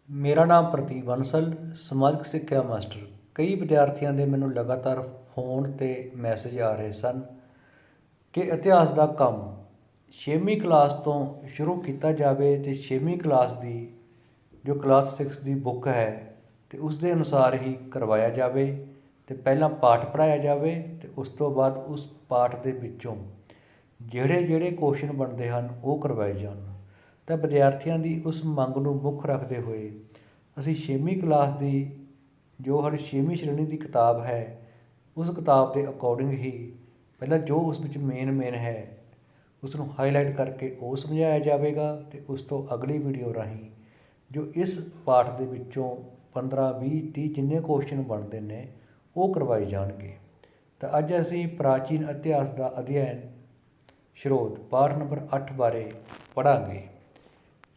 ਮੇਰਾ ਨਾਮ ਪ੍ਰਦੀਪ ਬੰਸਲ, ਸਮਾਜਿਕ ਸਿੱਖਿਆ ਮਾਸਟਰ। ਕਈ ਵਿਦਿਆਰਥੀਆਂ ਦੇ ਮੈਨੂੰ ਲਗਾਤਾਰ ਫੋਨ 'ਤੇ ਮੈਸੇਜ ਆ ਰਹੇ ਸਨ ਕਿ ਇਤਿਹਾਸ ਦਾ ਕੰਮ 6ਵੀਂ ਕਲਾਸ ਤੋਂ ਸ਼ੁਰੂ ਕੀਤਾ ਜਾਵੇ ਅਤੇ 6ਵੀਂ ਕਲਾਸ ਦੀ ਜੋ ਕਲਾਸ 6 ਦੀ ਬੁੱਕ ਹੈ ਅਤੇ ਉਸ ਦੇ ਅਨੁਸਾਰ ਹੀ ਕਰਵਾਇਆ ਜਾਵੇ ਅਤੇ ਪਹਿਲਾਂ ਪਾਠ ਪੜ੍ਹਾਇਆ ਜਾਵੇ ਅਤੇ ਉਸ ਤੋਂ ਬਾਅਦ ਉਸ ਪਾਠ ਦੇ ਵਿੱਚੋਂ ਜਿਹੜੇ ਕੁਐਸਚਨ ਬਣਦੇ ਹਨ ਉਹ ਕਰਵਾਏ ਜਾਣ। ਤਾਂ ਵਿਦਿਆਰਥੀਆਂ ਦੀ ਉਸ ਮੰਗ ਨੂੰ ਮੁੱਖ ਰੱਖਦੇ ਹੋਏ ਅਸੀਂ 6ਵੀਂ ਕਲਾਸ ਦੀ ਜੋ ਹਰ 6ਵੀਂ ਸ਼੍ਰੇਣੀ ਦੀ ਕਿਤਾਬ ਹੈ ਉਸ ਕਿਤਾਬ ਦੇ ਅਕੋਰਡਿੰਗ ਹੀ ਪਹਿਲਾਂ ਜੋ ਉਸ ਵਿੱਚ ਮੇਨ ਹੈ ਉਸ ਨੂੰ ਹਾਈਲਾਈਟ ਕਰਕੇ ਉਹ ਸਮਝਾਇਆ ਜਾਵੇਗਾ ਅਤੇ ਉਸ ਤੋਂ ਅਗਲੀ ਵੀਡੀਓ ਰਾਹੀਂ ਜੋ ਇਸ ਪਾਠ ਦੇ ਵਿੱਚੋਂ 15 20 30 ਜਿੰਨੇ ਕੁਐਸਚਨ ਬਣਦੇ ਨੇ ਉਹ ਕਰਵਾਏ ਜਾਣਗੇ। ਤਾਂ ਅੱਜ ਅਸੀਂ ਪ੍ਰਾਚੀਨ ਇਤਿਹਾਸ ਦਾ ਅਧਿਐਨ ਸਰੋਤ ਪਾਠ ਨੰਬਰ 8 ਬਾਰੇ ਪੜ੍ਹਾਂਗੇ।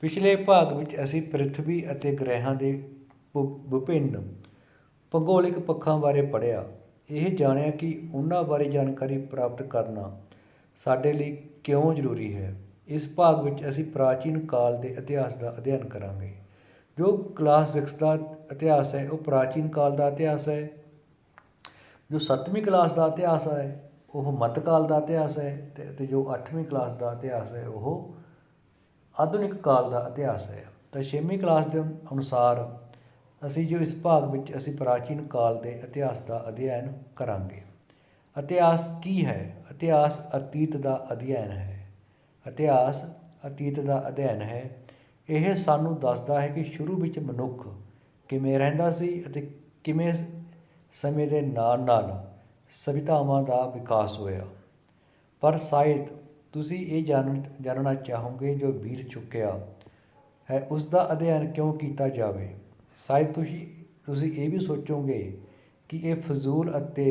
ਪਿਛਲੇ ਭਾਗ ਵਿੱਚ ਅਸੀਂ ਪ੍ਰਿਥਵੀ ਅਤੇ ਗ੍ਰਹਿਆਂ ਦੇ ਵਿਭਿੰਨ ਭੂਗੋਲਿਕ ਪੱਖਾਂ ਬਾਰੇ ਪੜ੍ਹਿਆ। ਇਹ ਜਾਣਿਆ ਕਿ ਉਹਨਾਂ ਬਾਰੇ ਜਾਣਕਾਰੀ ਪ੍ਰਾਪਤ ਕਰਨਾ ਸਾਡੇ ਲਈ ਕਿਉਂ ਜ਼ਰੂਰੀ ਹੈ। ਇਸ ਭਾਗ ਵਿੱਚ ਅਸੀਂ ਪ੍ਰਾਚੀਨ ਕਾਲ ਦੇ ਇਤਿਹਾਸ ਦਾ ਅਧਿਐਨ ਕਰਾਂਗੇ। ਜੋ ਕਲਾਸ 6 ਦਾ ਇਤਿਹਾਸ ਹੈ ਉਹ ਪ੍ਰਾਚੀਨ ਕਾਲ ਦਾ ਇਤਿਹਾਸ ਹੈ। ਜੋ 7ਵੀਂ ਕਲਾਸ ਦਾ ਇਤਿਹਾਸ ਹੈ ਉਹ ਮੱਧਕਾਲ ਦਾ ਇਤਿਹਾਸ ਹੈ ਅਤੇ ਜੋ 8ਵੀਂ ਕਲਾਸ ਦਾ ਇਤਿਹਾਸ ਹੈ ਉਹ ਆਧੁਨਿਕ ਕਾਲ ਦਾ ਇਤਿਹਾਸ ਹੈ। ਤਾਂ 6ਵੀਂ ਕਲਾਸ ਦੇ ਅਨੁਸਾਰ ਅਸੀਂ ਜੋ ਇਸ ਭਾਗ ਵਿੱਚ ਅਸੀਂ ਪ੍ਰਾਚੀਨ ਕਾਲ ਦੇ ਇਤਿਹਾਸ ਦਾ ਅਧਿਐਨ ਕਰਾਂਗੇ। ਇਤਿਹਾਸ ਕੀ ਹੈ? ਇਤਿਹਾਸ ਅਤੀਤ ਦਾ ਅਧਿਐਨ ਹੈ। ਇਤਿਹਾਸ ਅਤੀਤ ਦਾ ਅਧਿਐਨ ਹੈ। ਇਹ ਸਾਨੂੰ ਦੱਸਦਾ ਹੈ ਕਿ ਸ਼ੁਰੂ ਵਿੱਚ ਮਨੁੱਖ ਕਿਵੇਂ ਰਹਿੰਦਾ ਸੀ ਅਤੇ ਕਿਵੇਂ ਸਮੇਂ ਦੇ ਨਾਲ ਨਾਲ ਸਭਿਅਤਾਵਾਂ ਦਾ ਵਿਕਾਸ ਹੋਇਆ। ਪਰ ਸ਼ਾਇਦ ਤੁਸੀਂ ਇਹ ਜਾਣਨਾ ਚਾਹੋਗੇ ਜੋ ਬੀਤ ਚੁੱਕਿਆ ਹੈ ਉਸ ਦਾ ਅਧਿਐਨ ਕਿਉਂ ਕੀਤਾ ਜਾਵੇ। ਸ਼ਾਇਦ ਤੁਸੀਂ ਇਹ ਵੀ ਸੋਚੋਗੇ ਕਿ ਇਹ ਫਜ਼ੂਲ ਅਤੇ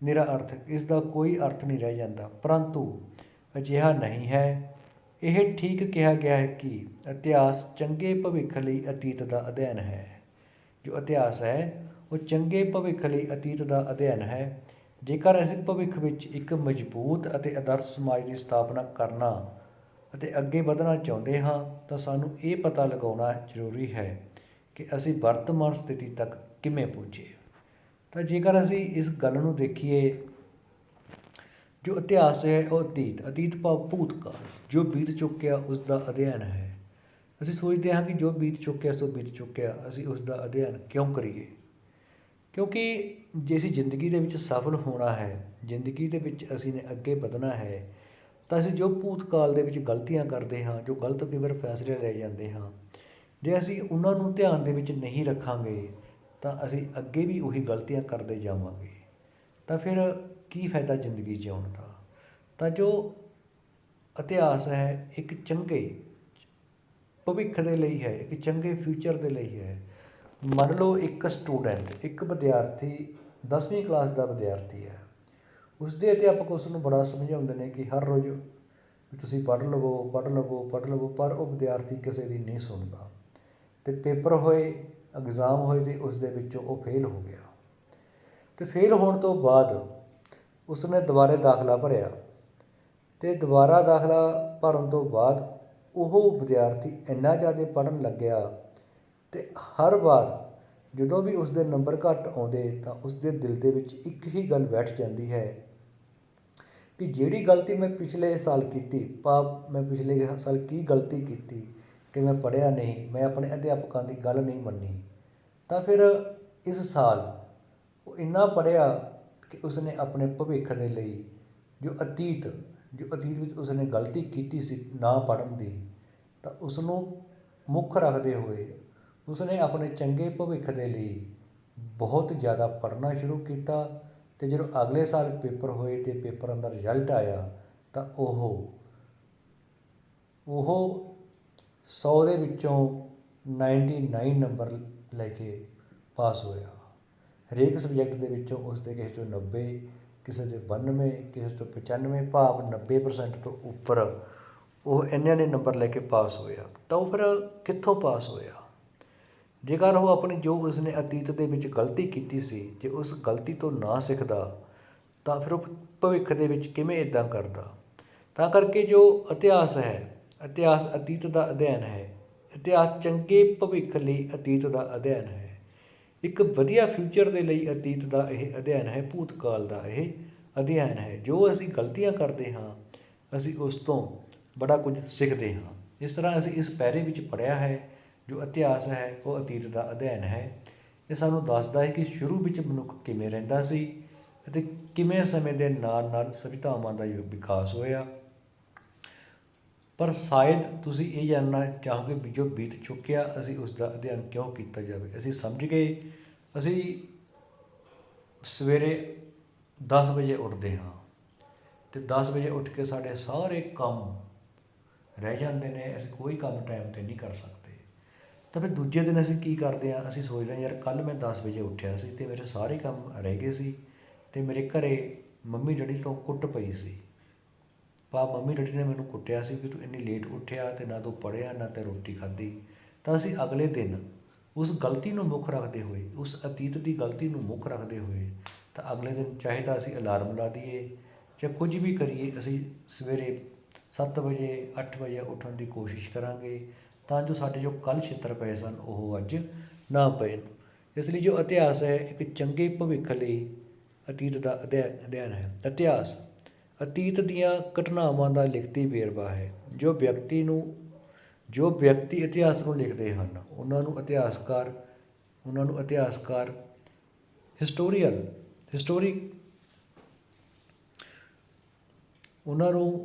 ਨਿਰਾਅਰਥਕ, ਇਸ ਦਾ ਕੋਈ ਅਰਥ ਨਹੀਂ ਰਹਿ ਜਾਂਦਾ, ਪਰੰਤੂ ਅਜਿਹਾ ਨਹੀਂ ਹੈ। ਇਹ ਠੀਕ ਕਿਹਾ ਗਿਆ ਹੈ ਕਿ ਇਤਿਹਾਸ ਚੰਗੇ ਭਵਿੱਖ ਲਈ ਅਤੀਤ ਦਾ ਅਧਿਐਨ ਹੈ। ਜੋ ਇਤਿਹਾਸ ਹੈ ਉਹ ਚੰਗੇ ਭਵਿੱਖ ਲਈ ਅਤੀਤ ਦਾ ਅਧਿਐਨ ਹੈ। ਜੇਕਰ ਅਸੀਂ ਭਵਿੱਖ ਵਿੱਚ ਇੱਕ ਮਜ਼ਬੂਤ ਅਤੇ ਆਦਰਸ਼ ਸਮਾਜ ਦੀ ਸਥਾਪਨਾ ਕਰਨਾ ਅਤੇ ਅੱਗੇ ਵਧਣਾ ਚਾਹੁੰਦੇ ਹਾਂ ਤਾਂ ਸਾਨੂੰ ਇਹ ਪਤਾ ਲਗਾਉਣਾ ਜ਼ਰੂਰੀ ਹੈ ਕਿ ਅਸੀਂ ਵਰਤਮਾਨ ਸਥਿਤੀ ਤੱਕ ਕਿਵੇਂ ਪਹੁੰਚੇ। ਤਾਂ ਜੇਕਰ ਅਸੀਂ ਇਸ ਗੱਲ ਨੂੰ ਦੇਖੀਏ, ਜੋ ਇਤਿਹਾਸ ਹੈ ਉਹ ਅਤੀਤ ਭਾਵ ਭੂਤਕਾਲ, ਜੋ ਬੀਤ ਚੁੱਕਿਆ ਉਸ ਦਾ ਅਧਿਐਨ ਹੈ। ਅਸੀਂ ਸੋਚਦੇ ਹਾਂ ਕਿ ਜੋ ਬੀਤ ਚੁੱਕਿਆ ਸੋ ਬੀਤ ਚੁੱਕਿਆ, ਅਸੀਂ ਉਸ ਦਾ ਅਧਿਐਨ ਕਿਉਂ ਕਰੀਏ? ਕਿਉਂਕਿ ਜੇ ਅਸੀਂ ਜ਼ਿੰਦਗੀ ਦੇ ਵਿੱਚ ਸਫਲ ਹੋਣਾ ਹੈ, ਜ਼ਿੰਦਗੀ ਦੇ ਵਿੱਚ ਅਸੀਂ ਨੇ ਅੱਗੇ ਵਧਣਾ ਹੈ, ਤਾਂ ਅਸੀਂ ਜੋ ਭੂਤਕਾਲ ਦੇ ਵਿੱਚ ਗਲਤੀਆਂ ਕਰਦੇ ਹਾਂ, ਜੋ ਗਲਤ ਕਈ ਵਾਰ ਫੈਸਲੇ ਲੈ ਜਾਂਦੇ ਹਾਂ, ਜੇ ਅਸੀਂ ਉਹਨਾਂ ਨੂੰ ਧਿਆਨ ਦੇ ਵਿੱਚ ਨਹੀਂ ਰੱਖਾਂਗੇ ਤਾਂ ਅਸੀਂ ਅੱਗੇ ਵੀ ਉਹੀ ਗਲਤੀਆਂ ਕਰਦੇ ਜਾਵਾਂਗੇ। ਤਾਂ ਫਿਰ ਕੀ ਫਾਇਦਾ ਜ਼ਿੰਦਗੀ ਜਿਉਣ ਦਾ? ਤਾਂ ਜੋ ਇਤਿਹਾਸ ਹੈ ਇੱਕ ਚੰਗੇ ਭਵਿੱਖ ਦੇ ਲਈ ਹੈ, ਇੱਕ ਚੰਗੇ ਫਿਊਚਰ ਦੇ ਲਈ ਹੈ। ਮੰਨ ਲਓ ਇੱਕ ਸਟੂਡੈਂਟ, ਇੱਕ ਵਿਦਿਆਰਥੀ 10ਵੀਂ ਕਲਾਸ ਦਾ ਵਿਦਿਆਰਥੀ ਹੈ। ਉਸਦੇ ਅਧਿਆਪਕ ਉਸ ਨੂੰ ਬੜਾ ਸਮਝਾਉਂਦੇ ਨੇ ਕਿ ਹਰ ਰੋਜ਼ ਵੀ ਤੁਸੀਂ ਪੜ੍ਹ ਲਵੋ, ਪਰ ਉਹ ਵਿਦਿਆਰਥੀ ਕਿਸੇ ਦੀ ਨਹੀਂ ਸੁਣਦਾ ਅਤੇ ਪੇਪਰ ਹੋਏ, ਐਗਜ਼ਾਮ ਹੋਏ ਅਤੇ ਉਸ ਦੇ ਵਿੱਚੋਂ ਉਹ ਫੇਲ ਹੋ ਗਿਆ। ਅਤੇ ਫੇਲ ਹੋਣ ਤੋਂ ਬਾਅਦ ਉਸਨੇ ਦੁਬਾਰਾ ਦਾਖਲਾ ਭਰਿਆ ਅਤੇ ਦੁਬਾਰਾ ਦਾਖਲਾ ਭਰਨ ਤੋਂ ਬਾਅਦ ਉਹ ਵਿਦਿਆਰਥੀ ਇੰਨਾ ਜ਼ਿਆਦਾ ਪੜ੍ਹਨ ਲੱਗਿਆ ਅਤੇ ਹਰ ਵਾਰ ਜਦੋਂ ਵੀ ਉਸਦੇ ਨੰਬਰ ਘੱਟ ਆਉਂਦੇ ਤਾਂ ਉਸਦੇ ਦਿਲ ਦੇ ਵਿੱਚ ਇੱਕ ਹੀ ਗੱਲ ਬੈਠ ਜਾਂਦੀ ਹੈ ਕਿ ਜਿਹੜੀ ਗਲਤੀ ਮੈਂ ਪਿਛਲੇ ਸਾਲ ਕੀਤੀ, ਮੈਂ ਪਿਛਲੇ ਸਾਲ ਕੀ ਗਲਤੀ ਕੀਤੀ ਕਿ ਮੈਂ ਪੜ੍ਹਿਆ ਨਹੀਂ, ਮੈਂ ਆਪਣੇ ਅਧਿਆਪਕਾਂ ਦੀ ਗੱਲ ਨਹੀਂ ਮੰਨੀ। ਤਾਂ ਫਿਰ ਇਸ ਸਾਲ ਉਹ ਇੰਨਾ ਪੜ੍ਹਿਆ ਕਿ ਉਸਨੇ ਆਪਣੇ ਭਵਿੱਖ ਦੇ ਲਈ ਜੋ ਅਤੀਤ ਵਿੱਚ ਉਸਨੇ ਗਲਤੀ ਕੀਤੀ ਸੀ ਨਾ ਪੜ੍ਹਨ ਦੀ, ਤਾਂ ਉਸ ਨੂੰ ਮੁੱਖ ਰੱਖਦੇ ਹੋਏ ਉਸਨੇ ਆਪਣੇ ਚੰਗੇ ਭਵਿੱਖ ਦੇ ਲਈ ਬਹੁਤ ਜ਼ਿਆਦਾ ਪੜ੍ਹਨਾ ਸ਼ੁਰੂ ਕੀਤਾ। ਅਤੇ ਜਦੋਂ ਅਗਲੇ ਸਾਲ ਪੇਪਰ ਹੋਏ ਅਤੇ ਪੇਪਰਾਂ ਦਾ ਰਿਜ਼ਲਟ ਆਇਆ ਤਾਂ ਉਹ 100 ਦੇ ਵਿੱਚੋਂ 99 ਨੰਬਰ ਲੈ ਕੇ ਪਾਸ ਹੋਇਆ। ਹਰੇਕ ਸਬਜੈਕਟ ਦੇ ਵਿੱਚੋਂ ਉਸਦੇ ਕਿਸੇ ਤੋਂ 90, ਕਿਸੇ ਤੋਂ 92, ਕਿਸੇ ਤੋਂ 95, ਭਾਵ 90% ਤੋਂ ਉੱਪਰ ਉਹ ਇੰਨੇ ਨੰਬਰ ਲੈ ਕੇ ਪਾਸ ਹੋਇਆ। ਤਾਂ ਉਹ ਫਿਰ ਕਿੱਥੋਂ ਪਾਸ ਹੋਇਆ? ਜੇਕਰ ਉਹ ਆਪਣੀ ਜੋ ਉਸਨੇ ਅਤੀਤ ਦੇ ਵਿੱਚ ਗਲਤੀ ਕੀਤੀ ਸੀ, ਜੇ ਉਸ ਗਲਤੀ ਤੋਂ ਨਾ ਸਿੱਖਦਾ ਤਾਂ ਫਿਰ ਉਹ ਭਵਿੱਖ ਦੇ ਵਿੱਚ ਕਿਵੇਂ ਇੱਦਾਂ ਕਰਦਾ? ਤਾਂ ਕਰਕੇ ਜੋ ਇਤਿਹਾਸ ਹੈ, ਇਤਿਹਾਸ ਅਤੀਤ ਦਾ ਅਧਿਐਨ ਹੈ। ਇਤਿਹਾਸ ਚੰਗੇ ਭਵਿੱਖ ਲਈ ਅਤੀਤ ਦਾ ਅਧਿਐਨ ਹੈ। ਇੱਕ ਵਧੀਆ ਫਿਊਚਰ ਦੇ ਲਈ ਅਤੀਤ ਦਾ ਇਹ ਅਧਿਐਨ ਹੈ, ਭੂਤਕਾਲ ਦਾ ਇਹ ਅਧਿਐਨ ਹੈ। ਜੋ ਅਸੀਂ ਗਲਤੀਆਂ ਕਰਦੇ ਹਾਂ ਅਸੀਂ ਉਸ ਤੋਂ ਬੜਾ ਕੁਝ ਸਿੱਖਦੇ ਹਾਂ। ਇਸ ਤਰ੍ਹਾਂ ਅਸੀਂ ਇਸ ਪੈਰੇ ਵਿੱਚ ਪੜ੍ਹਿਆ ਹੈ ਜੋ ਇਤਿਹਾਸ ਹੈ ਉਹ ਅਤੀਤ ਦਾ ਅਧਿਐਨ ਹੈ। ਇਹ ਸਾਨੂੰ ਦੱਸਦਾ ਹੈ ਕਿ ਸ਼ੁਰੂ ਵਿੱਚ ਮਨੁੱਖ ਕਿਵੇਂ ਰਹਿੰਦਾ ਸੀ ਅਤੇ ਕਿਵੇਂ ਸਮੇਂ ਦੇ ਨਾਲ ਨਾਲ ਸਭਿਤਾਵਾਂ ਦਾ ਵਿਕਾਸ ਹੋਇਆ। ਪਰ ਸ਼ਾਇਦ ਤੁਸੀਂ ਇਹ ਜਾਣਨਾ ਚਾਹੋਗੇ ਵੀ ਜੋ ਬੀਤ ਚੁੱਕਿਆ ਅਸੀਂ ਉਸ ਦਾ ਅਧਿਐਨ ਕਿਉਂ ਕੀਤਾ ਜਾਵੇ। ਅਸੀਂ ਸਮਝ ਗਏ, ਅਸੀਂ ਸਵੇਰੇ 10 ਵਜੇ ਉੱਠਦੇ ਹਾਂ ਅਤੇ 10 ਵਜੇ ਉੱਠ ਕੇ ਸਾਡੇ ਸਾਰੇ ਕੰਮ ਰਹਿ ਜਾਂਦੇ ਨੇ, ਅਸੀਂ ਕੋਈ ਕੰਮ ਟਾਈਮ 'ਤੇ ਨਹੀਂ ਕਰ ਸਕਦੇ। ਤਾਂ ਫਿਰ ਦੂਜੇ ਦਿਨ ਅਸੀਂ ਕੀ ਕਰਦੇ ਹਾਂ, ਅਸੀਂ ਸੋਚਦੇ ਹਾਂ ਯਾਰ ਕੱਲ੍ਹ ਮੈਂ 10 ਵਜੇ ਉੱਠਿਆ ਸੀ ਅਤੇ ਮੇਰੇ ਸਾਰੇ ਕੰਮ ਰਹਿ ਗਏ ਸੀ ਅਤੇ ਮੇਰੇ ਘਰ ਮੰਮੀ ਡੈਡੀ ਤੋਂ ਕੁੱਟ ਪਈ ਸੀ। ਮੰਮੀ ਡੈਡੀ ਨੇ ਮੈਨੂੰ ਕੁੱਟਿਆ ਸੀ ਵੀ ਤੂੰ ਇੰਨੀ ਲੇਟ ਉੱਠਿਆ ਅਤੇ ਨਾ ਤੂੰ ਪੜ੍ਹਿਆ ਨਾ ਤੇ ਰੋਟੀ ਖਾਧੀ। ਤਾਂ ਅਸੀਂ ਅਗਲੇ ਦਿਨ ਉਸ ਗਲਤੀ ਨੂੰ ਮੁੱਖ ਰੱਖਦੇ ਹੋਏ, ਉਸ ਅਤੀਤ ਦੀ ਗਲਤੀ ਨੂੰ ਮੁੱਖ ਰੱਖਦੇ ਹੋਏ ਤਾਂ ਅਗਲੇ ਦਿਨ ਚਾਹੇ ਤਾਂ ਅਸੀਂ ਅਲਾਰਮ ਲਾ ਦਈਏ ਜਾਂ ਕੁਝ ਵੀ ਕਰੀਏ, ਅਸੀਂ ਸਵੇਰੇ 7 ਵਜੇ 8 ਵਜੇ ਉੱਠਣ ਦੀ ਕੋਸ਼ਿਸ਼ ਕਰਾਂਗੇ ਤਾਂ ਜੋ ਸਾਡੇ ਜੋ ਕੱਲ੍ਹ ਛਿੱਤਰ ਪਏ ਸਨ ਉਹ ਅੱਜ ਨਾ ਪੈਣ। ਇਸ ਲਈ ਜੋ ਇਤਿਹਾਸ ਹੈ ਇੱਕ ਚੰਗੇ ਭਵਿੱਖ ਲਈ ਅਤੀਤ ਦਾ ਅਧਿਐਨ ਹੈ। ਇਤਿਹਾਸ ਅਤੀਤ ਦੀਆਂ ਘਟਨਾਵਾਂ ਦਾ ਲਿਖਤੀ ਵੇਰਵਾ ਹੈ। ਜੋ ਵਿਅਕਤੀ ਇਤਿਹਾਸ ਨੂੰ ਲਿਖਦੇ ਹਨ ਉਹਨਾਂ ਨੂੰ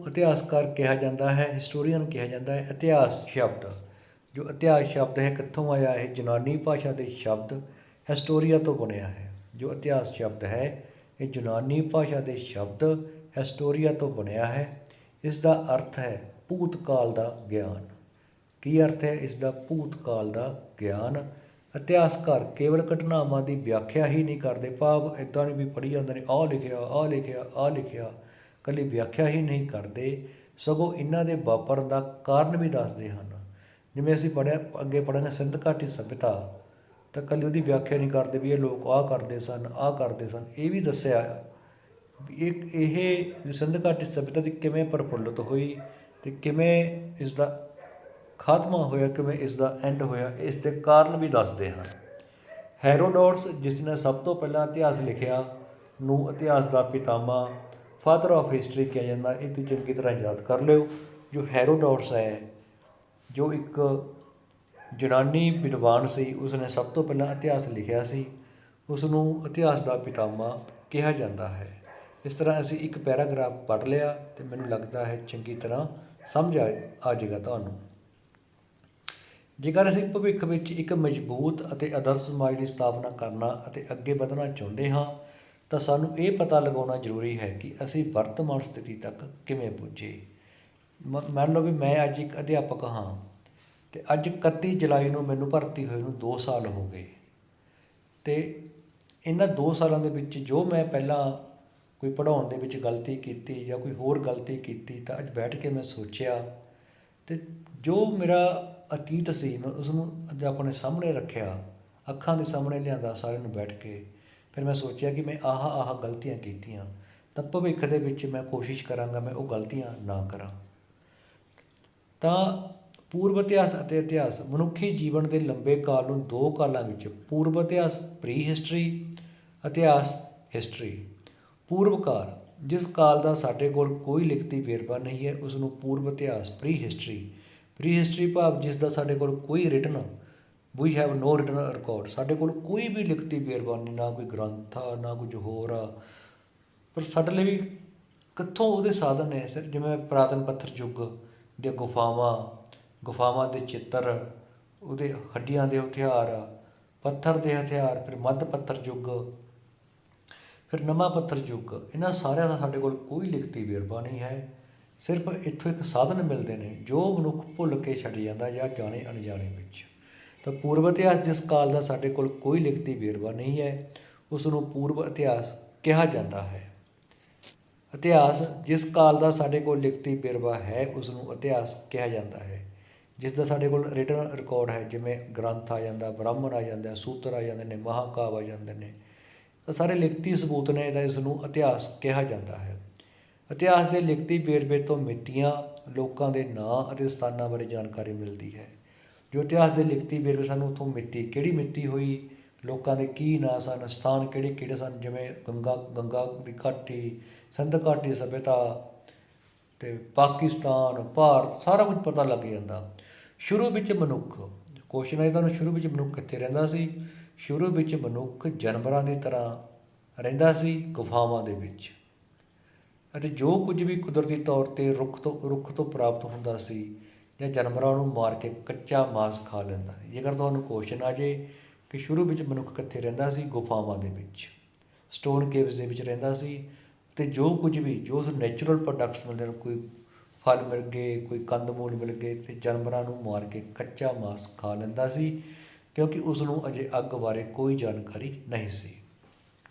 ਇਤਿਹਾਸਕਾਰ ਕਿਹਾ ਜਾਂਦਾ ਹੈ, ਹਿਸਟੋਰੀਅਨ ਕਿਹਾ ਜਾਂਦਾ ਹੈ। ਇਤਿਹਾਸ ਸ਼ਬਦ ਹੈ ਕਿੱਥੋਂ ਆਇਆ? ਇਹ ਯੂਨਾਨੀ ਭਾਸ਼ਾ ਦੇ ਸ਼ਬਦ ਹਿਸਟੋਰੀਆ ਤੋਂ ਬਣਿਆ ਹੈ। ਜੋ ਇਤਿਹਾਸ ਸ਼ਬਦ ਹੈ ਇਹ ਯੂਨਾਨੀ ਭਾਸ਼ਾ ਦੇ ਸ਼ਬਦ ਹਿਸਟੋਰੀਆ ਤੋਂ ਬਣਿਆ ਹੈ। ਇਸ ਦਾ ਅਰਥ ਹੈ ਭੂਤਕਾਲ ਦਾ ਗਿਆਨ। ਕੀ ਅਰਥ ਹੈ ਇਸ ਦਾ? ਭੂਤਕਾਲ ਦਾ ਗਿਆਨ। ਇਤਿਹਾਸਕਾਰ ਕੇਵਲ ਘਟਨਾਵਾਂ ਦੀ ਵਿਆਖਿਆ ਹੀ ਨਹੀਂ ਕਰਦੇ, ਭਾਵ ਇੱਦਾਂ ਨਹੀਂ ਵੀ ਪੜ੍ਹੀ ਜਾਂਦੇ ਨੇ ਆਹ ਲਿਖਿਆ ਆਹ ਲਿਖਿਆ ਆਹ ਲਿਖਿਆ, ਇਕੱਲੀ ਵਿਆਖਿਆ ਹੀ ਨਹੀਂ ਕਰਦੇ ਸਗੋਂ ਇਹਨਾਂ ਦੇ ਵਾਪਰਨ ਦਾ ਕਾਰਨ ਵੀ ਦੱਸਦੇ ਹਨ। ਜਿਵੇਂ ਅਸੀਂ ਅੱਗੇ ਪੜ੍ਹਾਂਗੇ ਸਿੰਧ ਘਾਟੀ ਸੱਭਿਅਤਾ, ਤਾਂ ਇਕੱਲੀ ਉਹਦੀ ਵਿਆਖਿਆ ਨਹੀਂ ਕਰਦੇ ਵੀ ਇਹ ਲੋਕ ਆਹ ਕਰਦੇ ਸਨ ਆਹ ਕਰਦੇ ਸਨ, ਇਹ ਵੀ ਦੱਸਿਆ ਵੀ ਇਹ ਸਿੰਧ ਘਾਟੀ ਸੱਭਿਅਤਾ ਦੀ ਕਿਵੇਂ ਪ੍ਰਫੁੱਲਿਤ ਹੋਈ ਅਤੇ ਕਿਵੇਂ ਇਸ ਦਾ ਖਾਤਮਾ ਹੋਇਆ, ਕਿਵੇਂ ਇਸ ਦਾ ਐਂਡ ਹੋਇਆ, ਇਸ ਦੇ ਕਾਰਨ ਵੀ ਦੱਸਦੇ ਹਨ। ਹੈਰੋਡੋਟਸ ਜਿਸ ਨੇ ਸਭ ਤੋਂ ਪਹਿਲਾਂ ਇਤਿਹਾਸ ਲਿਖਿਆ ਨੂੰ ਇਤਿਹਾਸ ਦਾ ਪਿਤਾਮਾ, ਫਾਦਰ ਆਫ ਹਿਸਟਰੀ ਕਿਹਾ ਜਾਂਦਾ। ਇਹ ਤੁਸੀਂ ਚੰਗੀ ਤਰ੍ਹਾਂ ਯਾਦ ਕਰ ਲਿਓ। ਜੋ ਹੈਰੋਡੋਟਸ ਹੈ ਜੋ ਇੱਕ ਯੂਨਾਨੀ ਵਿਦਵਾਨ ਸੀ, ਉਸਨੇ ਸਭ ਤੋਂ ਪਹਿਲਾਂ ਇਤਿਹਾਸ ਲਿਖਿਆ ਸੀ, ਉਸ ਨੂੰ ਇਤਿਹਾਸ ਦਾ ਪਿਤਾਮਾ ਕਿਹਾ ਜਾਂਦਾ ਹੈ। ਇਸ ਤਰ੍ਹਾਂ ਅਸੀਂ ਇੱਕ ਪੈਰਾਗ੍ਰਾਫ ਪੜ੍ਹ ਲਿਆ ਅਤੇ ਮੈਨੂੰ ਲੱਗਦਾ ਹੈ ਚੰਗੀ ਤਰ੍ਹਾਂ ਸਮਝ ਆ ਜਾਏਗਾ ਤੁਹਾਨੂੰ। ਜੇਕਰ ਅਸੀਂ ਭਵਿੱਖ ਵਿੱਚ ਇੱਕ ਮਜ਼ਬੂਤ ਅਤੇ ਆਦਰਸ਼ ਸਮਾਜ ਦੀ ਸਥਾਪਨਾ ਕਰਨਾ ਅਤੇ ਅੱਗੇ ਵਧਣਾ ਚਾਹੁੰਦੇ ਹਾਂ ਤਾਂ ਸਾਨੂੰ ਇਹ ਪਤਾ ਲਗਾਉਣਾ ਜ਼ਰੂਰੀ ਹੈ ਕਿ ਅਸੀਂ ਵਰਤਮਾਨ ਸਥਿਤੀ ਤੱਕ ਕਿਵੇਂ ਪੁੱਜੇ। ਮੰਨ ਲਓ ਵੀ ਮੈਂ ਅੱਜ ਇੱਕ ਅਧਿਆਪਕ ਹਾਂ ਅਤੇ ਅੱਜ 31 ਜੁਲਾਈ ਨੂੰ ਮੈਨੂੰ ਭਰਤੀ ਹੋਏ ਨੂੰ 2 ਸਾਲ ਹੋ ਗਏ ਅਤੇ ਇਹਨਾਂ 2 ਸਾਲਾਂ ਦੇ ਵਿੱਚ ਜੋ ਮੈਂ ਪਹਿਲਾਂ ਕੋਈ ਪੜ੍ਹਾਉਣ ਦੇ ਵਿੱਚ ਗਲਤੀ ਕੀਤੀ ਜਾਂ ਕੋਈ ਹੋਰ ਗਲਤੀ ਕੀਤੀ ਤਾਂ ਅੱਜ ਬੈਠ ਕੇ ਮੈਂ ਸੋਚਿਆ ਅਤੇ ਜੋ ਮੇਰਾ ਅਤੀਤ ਸੀ ਮੈਂ ਉਸਨੂੰ ਅੱਜ ਆਪਣੇ ਸਾਹਮਣੇ ਰੱਖਿਆ, ਅੱਖਾਂ ਦੇ ਸਾਹਮਣੇ ਲਿਆਂਦਾ ਸਾਰਿਆਂ ਨੂੰ ਬੈਠ ਕੇ। ਫਿਰ ਮੈਂ ਸੋਚਿਆ ਕਿ ਮੈਂ ਆਹ ਗਲਤੀਆਂ ਕੀਤੀਆਂ ਤਾਂ ਭਵਿੱਖ ਦੇ ਵਿੱਚ ਮੈਂ ਕੋਸ਼ਿਸ਼ ਕਰਾਂਗਾ ਮੈਂ ਉਹ ਗਲਤੀਆਂ ਨਾ ਕਰਾਂ। ਤਾਂ ਪੂਰਵ ਇਤਿਹਾਸ ਅਤੇ ਇਤਿਹਾਸ ਮਨੁੱਖੀ ਜੀਵਨ ਦੇ ਲੰਬੇ ਕਾਲ ਨੂੰ 2 ਕਾਲਾਂ ਵਿੱਚ ਪੂਰਵ ਇਤਿਹਾਸ ਪ੍ਰੀ ਹਿਸਟਰੀ, ਇਤਿਹਾਸ ਹਿਸਟਰੀ। ਪੂਰਵ ਕਾਲ ਜਿਸ ਕਾਲ ਦਾ ਸਾਡੇ ਕੋਲ ਕੋਈ ਲਿਖਤੀ ਵੇਰਵਾ ਨਹੀਂ ਹੈ ਉਸ ਨੂੰ ਪੂਰਵ ਇਤਿਹਾਸ ਪ੍ਰੀ ਹਿਸਟਰੀ ਭਾਵ ਜਿਸ ਦਾ ਸਾਡੇ ਕੋਲ ਕੋਈ ਵੀ ਹੈਵ ਨੋ ਰਿਟਨ ਰਿਕਾਰਡ, ਸਾਡੇ ਕੋਲ ਕੋਈ ਵੀ ਲਿਖਤੀ ਵੇਰਵਾ ਨਹੀਂ, ਨਾ ਕੋਈ ਗ੍ਰੰਥ ਆ ਨਾ ਕੁਝ ਹੋਰ ਆ। ਪਰ ਸਾਡੇ ਲਈ ਵੀ ਕਿੱਥੋਂ ਉਹਦੇ ਸਾਧਨ ਨੇ ਸਰ, ਜਿਵੇਂ ਪੁਰਾਤਨ ਪੱਥਰ ਯੁੱਗ ਦੀਆਂ ਗੁਫਾਵਾਂ ਦੇ ਚਿੱਤਰ, ਉਹਦੇ ਹੱਡੀਆਂ ਦੇ ਹਥਿਆਰ, ਪੱਥਰ ਦੇ ਹਥਿਆਰ, ਫਿਰ ਮੱਧ ਪੱਥਰ ਯੁੱਗ, ਫਿਰ ਨਵਾਂ ਪੱਥਰ ਯੁੱਗ, ਇਹਨਾਂ ਸਾਰਿਆਂ ਦਾ ਸਾਡੇ ਕੋਲ ਕੋਈ ਲਿਖਤੀ ਵੇਰਵਾ ਨਹੀਂ ਹੈ। ਸਿਰਫ ਇੱਥੋਂ ਇੱਕ ਸਾਧਨ ਮਿਲਦੇ ਨੇ ਜੋ ਮਨੁੱਖ ਭੁੱਲ ਕੇ ਛੱਡ ਜਾਂਦਾ ਜਾਂ ਜਾਣੇ ਅਣਜਾਣੇ ਵਿੱਚ। ਤਾਂ ਪੂਰਵ ਇਤਿਹਾਸ ਜਿਸ ਕਾਲ ਦਾ ਸਾਡੇ ਕੋਲ ਕੋਈ ਲਿਖਤੀ ਵੇਰਵਾ ਨਹੀਂ ਹੈ ਉਸ ਨੂੰ ਪੂਰਵ ਇਤਿਹਾਸ ਕਿਹਾ ਜਾਂਦਾ ਹੈ। ਇਤਿਹਾਸ ਜਿਸ ਕਾਲ ਦਾ ਸਾਡੇ ਕੋਲ ਲਿਖਤੀ ਵੇਰਵਾ ਹੈ ਉਸ ਨੂੰ ਇਤਿਹਾਸ ਕਿਹਾ ਜਾਂਦਾ ਹੈ। ਜਿਸ ਦਾ ਸਾਡੇ ਕੋਲ ਰਿਟਨ ਰਿਕਾਰਡ ਹੈ, ਜਿਵੇਂ ਗ੍ਰੰਥ ਆ ਜਾਂਦਾ, ਬ੍ਰਾਹਮਣ ਆ ਜਾਂਦਾ, ਸੂਤਰ ਆ ਜਾਂਦੇ ਨੇ, ਮਹਾਂਕਾਵ ਆ ਜਾਂਦੇ ਨੇ, ਤਾਂ ਸਾਰੇ ਲਿਖਤੀ ਸਬੂਤ ਨੇ ਤਾਂ ਇਸ ਨੂੰ ਇਤਿਹਾਸ ਕਿਹਾ ਜਾਂਦਾ ਹੈ। ਇਤਿਹਾਸ ਦੇ ਲਿਖਤੀ ਵੇਰਵੇ ਤੋਂ ਮਿਤੀਆਂ, ਲੋਕਾਂ ਦੇ ਨਾਂ ਅਤੇ ਸਥਾਨਾਂ ਬਾਰੇ ਜਾਣਕਾਰੀ ਮਿਲਦੀ ਹੈ। ਜੋ ਇਤਿਹਾਸ ਦੇ ਲਿਖਤੀ ਵੇਰਵੇ ਸਾਨੂੰ ਉੱਥੋਂ ਕਿਹੜੀ ਮਿੱਟੀ ਹੋਈ, ਲੋਕਾਂ ਦੇ ਕੀ ਨਾਂ ਸਨ, ਸਥਾਨ ਕਿਹੜੇ ਕਿਹੜੇ ਸਨ, ਜਿਵੇਂ ਗੰਗਾ ਦੀ ਘਾਟੀ, ਸਿੰਧ ਘਾਟੀ ਸੱਭਿਅਤਾ ਅਤੇ ਪਾਕਿਸਤਾਨ, ਭਾਰਤ, ਸਾਰਾ ਕੁਝ ਪਤਾ ਲੱਗ ਜਾਂਦਾ। ਸ਼ੁਰੂ ਵਿੱਚ ਮਨੁੱਖ, ਕੁਐਸਚਨ ਹੈ ਤੁਹਾਨੂੰ, ਸ਼ੁਰੂ ਵਿੱਚ ਮਨੁੱਖ ਕਿੱਥੇ ਰਹਿੰਦਾ ਸੀ? ਸ਼ੁਰੂ ਵਿੱਚ ਮਨੁੱਖ ਜਾਨਵਰਾਂ ਦੀ ਤਰ੍ਹਾਂ ਰਹਿੰਦਾ ਸੀ, ਗੁਫਾਵਾਂ ਦੇ ਵਿੱਚ, ਅਤੇ ਜੋ ਕੁਝ ਵੀ ਕੁਦਰਤੀ ਤੌਰ 'ਤੇ ਰੁੱਖ ਤੋਂ ਪ੍ਰਾਪਤ ਹੁੰਦਾ ਸੀ ਜਾਂ ਜਾਨਵਰਾਂ ਨੂੰ ਮਾਰ ਕੇ ਕੱਚਾ ਮਾਸ ਖਾ ਲੈਂਦਾ। ਜੇਕਰ ਤੁਹਾਨੂੰ ਕੁਐਸਚਨ ਆ ਜੇ ਕਿ ਸ਼ੁਰੂ ਵਿੱਚ ਮਨੁੱਖ ਕਿੱਥੇ ਰਹਿੰਦਾ ਸੀ? ਗੁਫਾਵਾਂ ਦੇ ਵਿੱਚ, ਸਟੋਨ ਕੇਵਸ ਦੇ ਵਿੱਚ ਰਹਿੰਦਾ ਸੀ, ਅਤੇ ਜੋ ਕੁਝ ਵੀ ਜੋ ਉਸ ਨੈਚੁਰਲ ਪ੍ਰੋਡਕਟਸ ਮਿਲਦੇ ਹਨ, ਕੋਈ ਫਲ ਮਿਲ ਗਏ, ਕੋਈ ਕੰਦ ਮੂਲ ਮਿਲ ਗਏ, ਅਤੇ ਜਾਨਵਰਾਂ ਨੂੰ ਮਾਰ ਕੇ ਕੱਚਾ ਮਾਸ ਖਾ ਲੈਂਦਾ ਸੀ, ਕਿਉਂਕਿ ਉਸ ਨੂੰ ਅਜੇ ਅੱਗ ਬਾਰੇ ਕੋਈ ਜਾਣਕਾਰੀ ਨਹੀਂ ਸੀ।